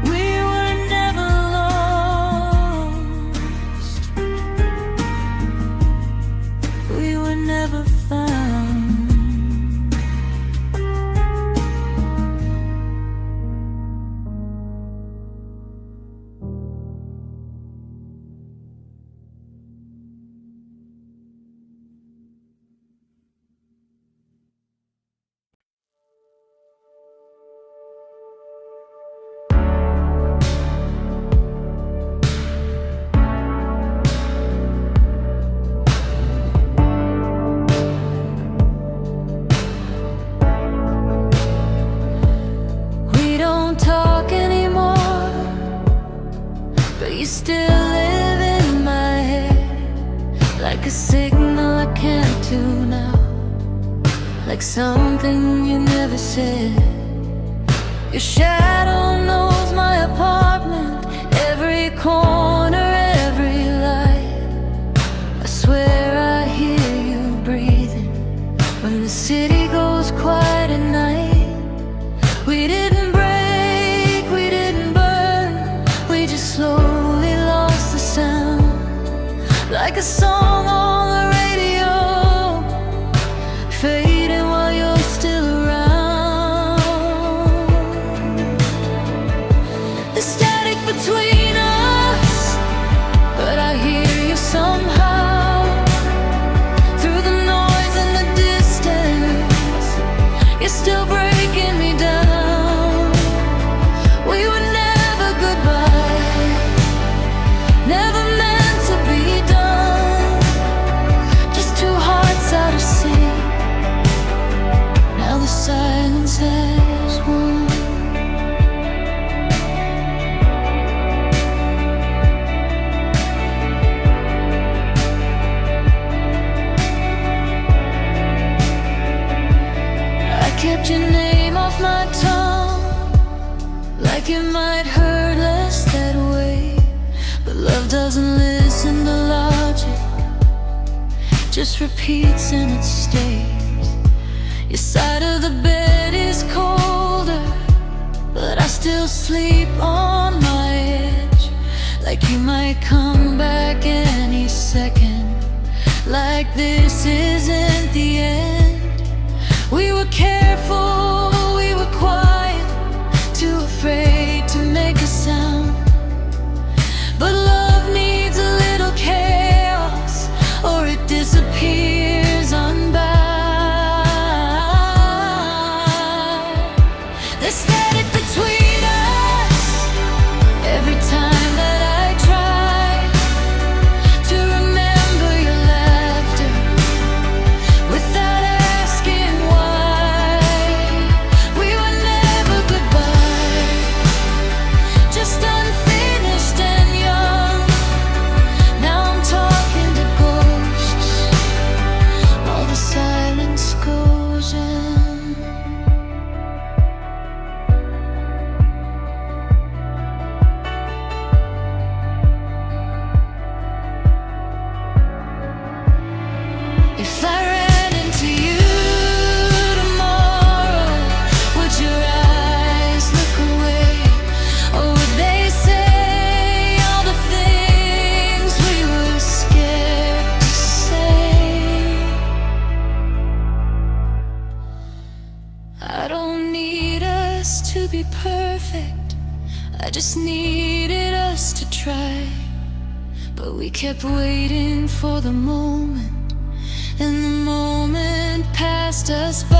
[SPEAKER 1] We were never lost. We were never found. We don't talk anymore, but you still live in my head, like a signal I can't tune out, like something you never said. Your shadow knows my apartment, every corner, every light. I swear I hear you breathing when the city goes quiet at night. We didn't break, we didn't burn, we just slowly lost the sound, like a song on the radio, fading while you're still around. The static between us, but I hear you somehow. Through the noise and the distance, you're still breaking me down. We were never goodbye, never meant to be done. Just two hearts out of sync. Now the silence has won. I kept your name off my tongue, like it might hurt less that way. But love doesn't listen to logic, just repeats and it stays. Your side of the bed is colder, but I still sleep on my edge. Like you might come back any second. Like this isn't the end. We were careful, we were quiet, too afraid to make a sound. But love needs a little chaos, or it disappears unbound. The static between us, every time that I try to remember your laughter without asking why. We were never goodbye, just unfinished and young. Now I'm talking to ghosts, while the silence goes in. If I ran into you tomorrow, would your eyes look away? Or would they say all the things we were scared to say? I don't need us to be perfect, I just needed us to try. But we kept waiting for the moment, and the moment passed us by.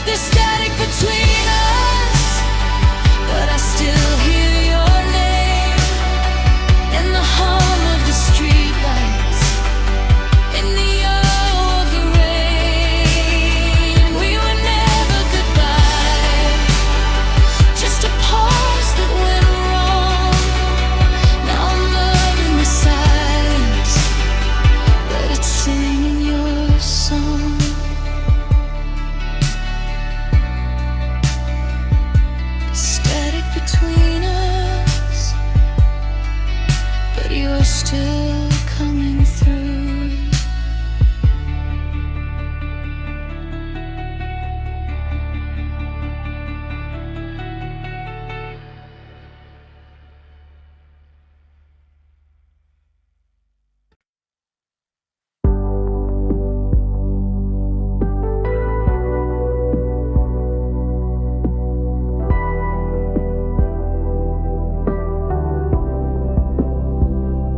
[SPEAKER 1] There's static between us, but I still hear your name in the hum of the streetlights, in the echo of the rain. We were never goodbye, just a pause that went wrong. Now I'm loving the silence, but it's singing your song. Static between us, but you're still coming through.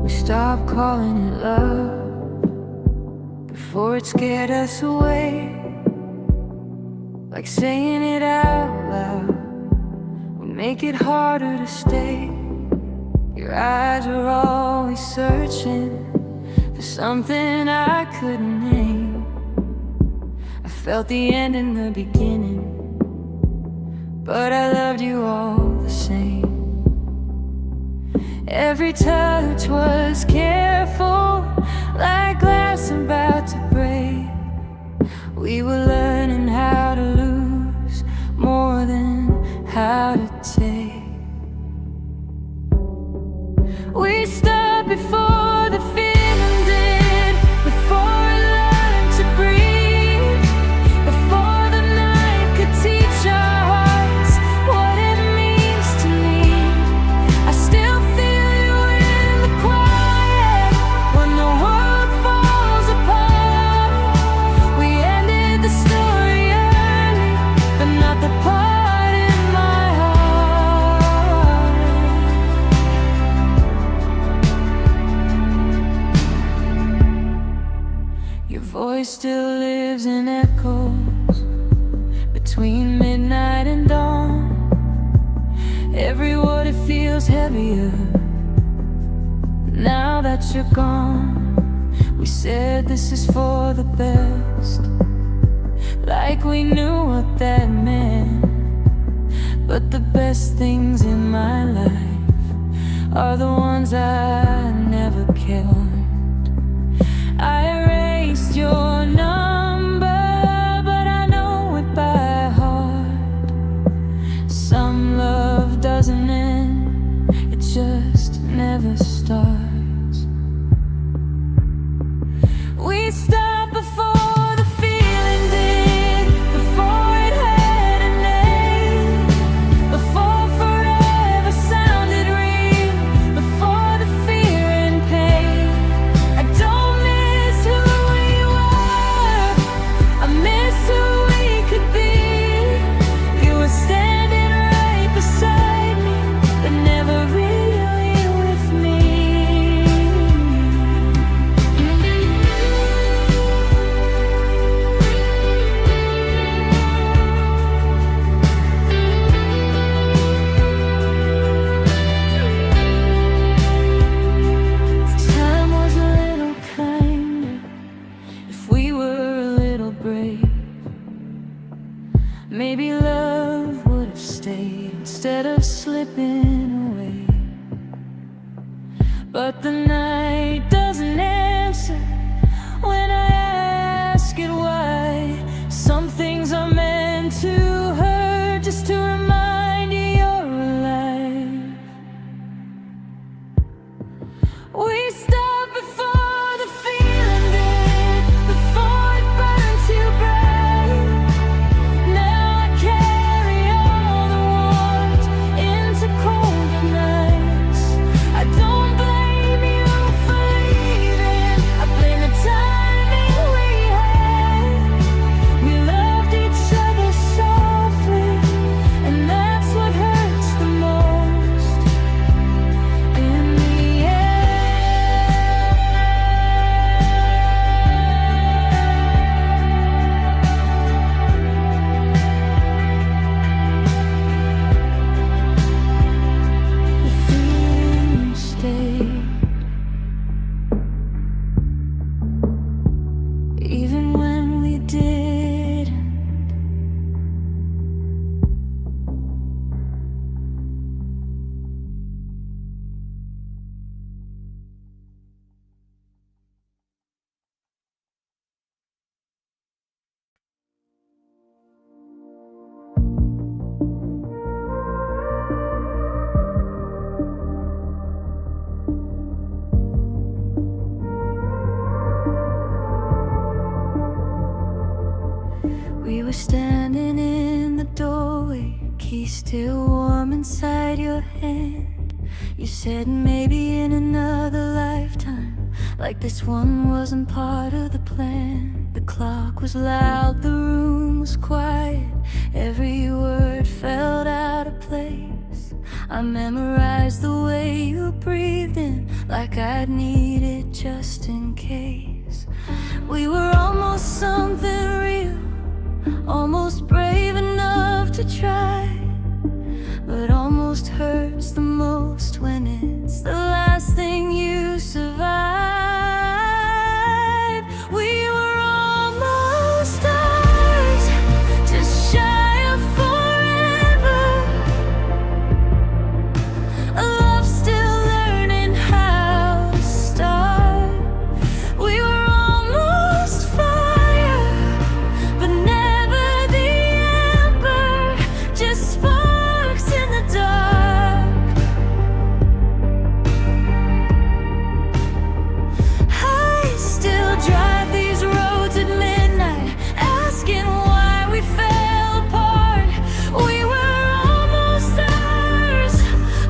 [SPEAKER 1] We stopped calling it love before it scared us away. Like saying it out loud would make it harder to stay. Your eyes were always searching for something I couldn't name. I felt the end in the beginning, but I loved you all the same. Every touch was careful, like glass about to break. We were learning how to lose more than how to take. We stopped before the feeling did, before it learned to breathe, before the night could teach our hearts what it means to need. I still feel you voice still lives in echoes between midnight and dawn. Every word it feels heavier now that you're gone. We said this is for the best, like we knew what that meant. But the best things in my life are the ones I never kept. I erased your number, but I know it by heart. Some love doesn't end, it just never starts. We stopped before the feeling did, before it had a name, before forever sounded real, before the fear and pain. I don't miss who we were, I miss who we could be. You were standing right beside me, but never really with me. Time was a little kinder if we were a little brave. Maybe love would have stayed instead of slipping away. But the night doesn't answer when I ask it why. Some things are meant to hurt just to remind you you're alive. We stopped before the feeling did, before it burned too bright. Now I carry all the warmth into colder nights. I don't blame you for leaving, I blame the timing we had. We loved each other softly, and that's what hurts the most in the end. The feeling stayed, even when we didn't. We were standing in the doorway, key still warm inside your hand. You said maybe in another lifetime, like this one wasn't part of the plan. The clock was loud, the room was quiet, every word felt out of place. I memorized the way you breathed in, like I'd need it just in case. We were almost something real, almost brave enough to try, but almost hurts the most when it's the last thing you survive. We were almost stars, just shy of forever. A love still learning how to start. We were almost fire, but never the ember, just sparks in the dark. I still drive these roads at midnight, asking why we fell apart. We were almost stars,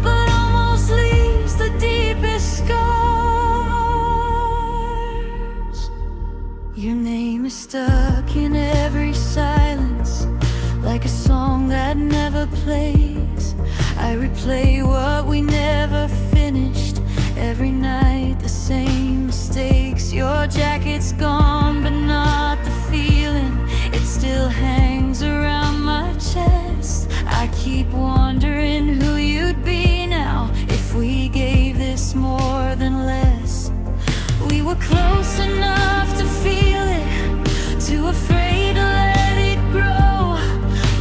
[SPEAKER 1] but almost leaves the deepest scars. Your name is stuck in every silence, like a song that never plays. I replay what we never finished, every night the same mistakes. Your jacket's gone, but not were close enough to feel it, too afraid to let it grow.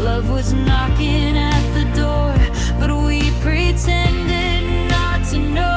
[SPEAKER 1] Love was knocking at the door, but we pretended not to know.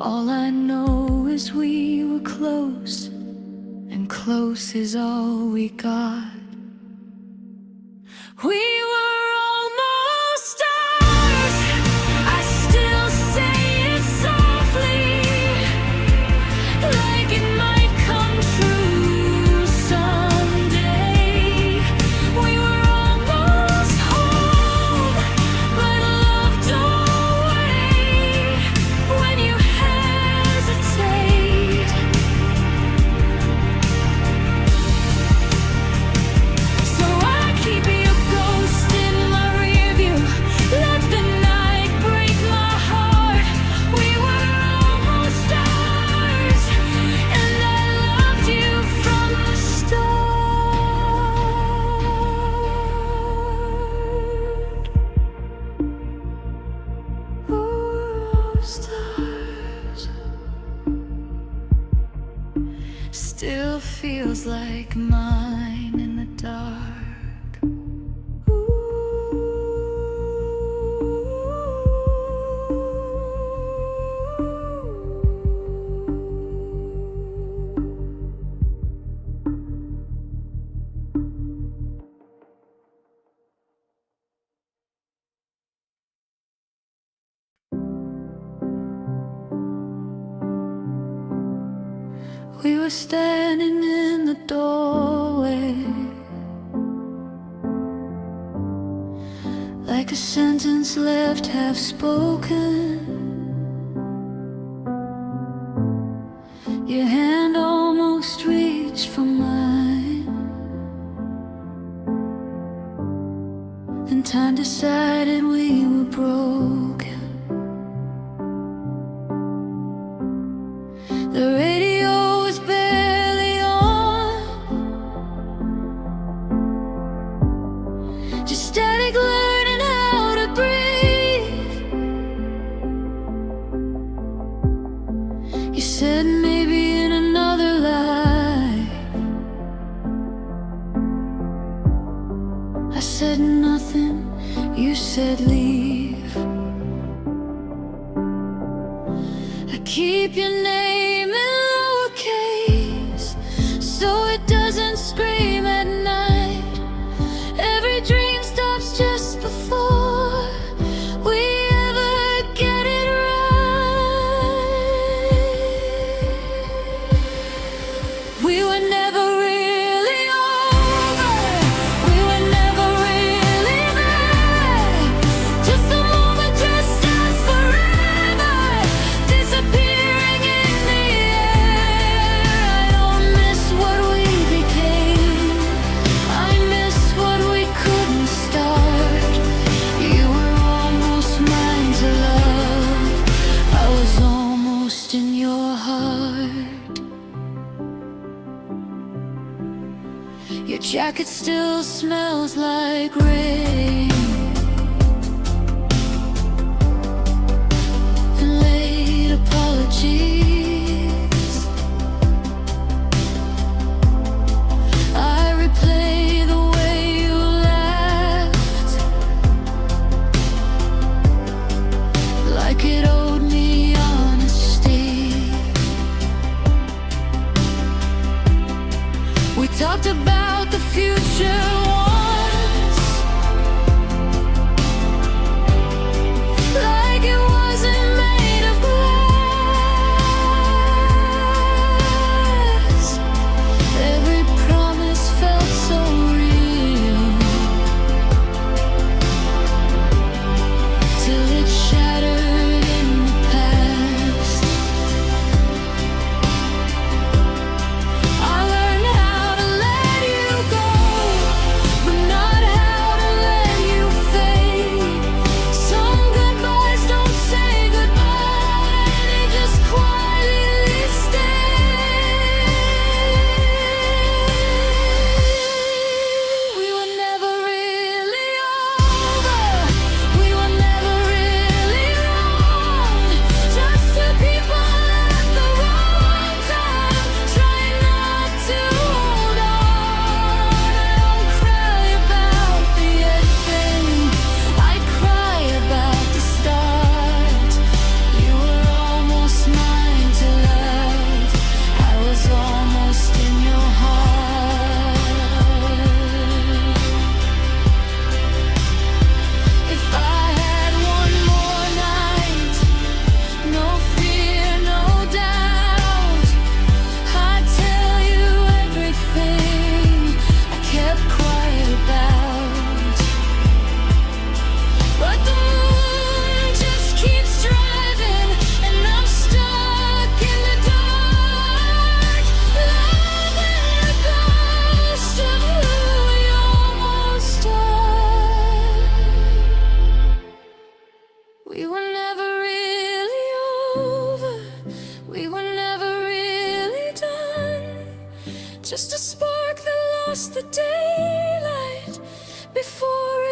[SPEAKER 1] All I know is we were close, and close is all we got. We were almost stars. I still say it softly, like it might come true someday. We were almost home, but love don't wait when you hesitate. So I keep you ghost in my rearview. Let the night break my heart. We were almost stars, and I loved you from the start. Ooh, stars. Still feels like mine in the dark. We were standing in the doorway, like a sentence left half spoken. Your hand almost reached for mine, and time decided we were broken. The radio was barely on, just static learning how to breathe. You said maybe in another life. I said nothing, you said leave. I keep your name in lowercase, so it doesn't scream at night. Every dream stops just before we ever get it right. We were never really over, we were never really there. Just a moment, just as forever, disappearing in the air. I don't miss what we became, I miss what we couldn't start. You were almost mine to love, I was almost in your heart. Your jacket still smells like rain,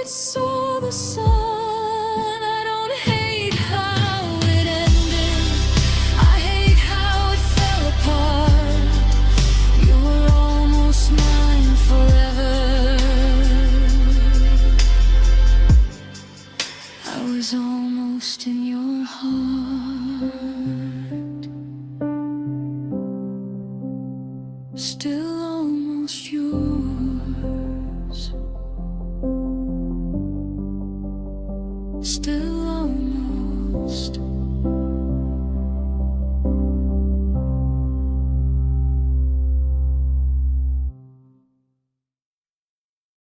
[SPEAKER 1] saw the sun.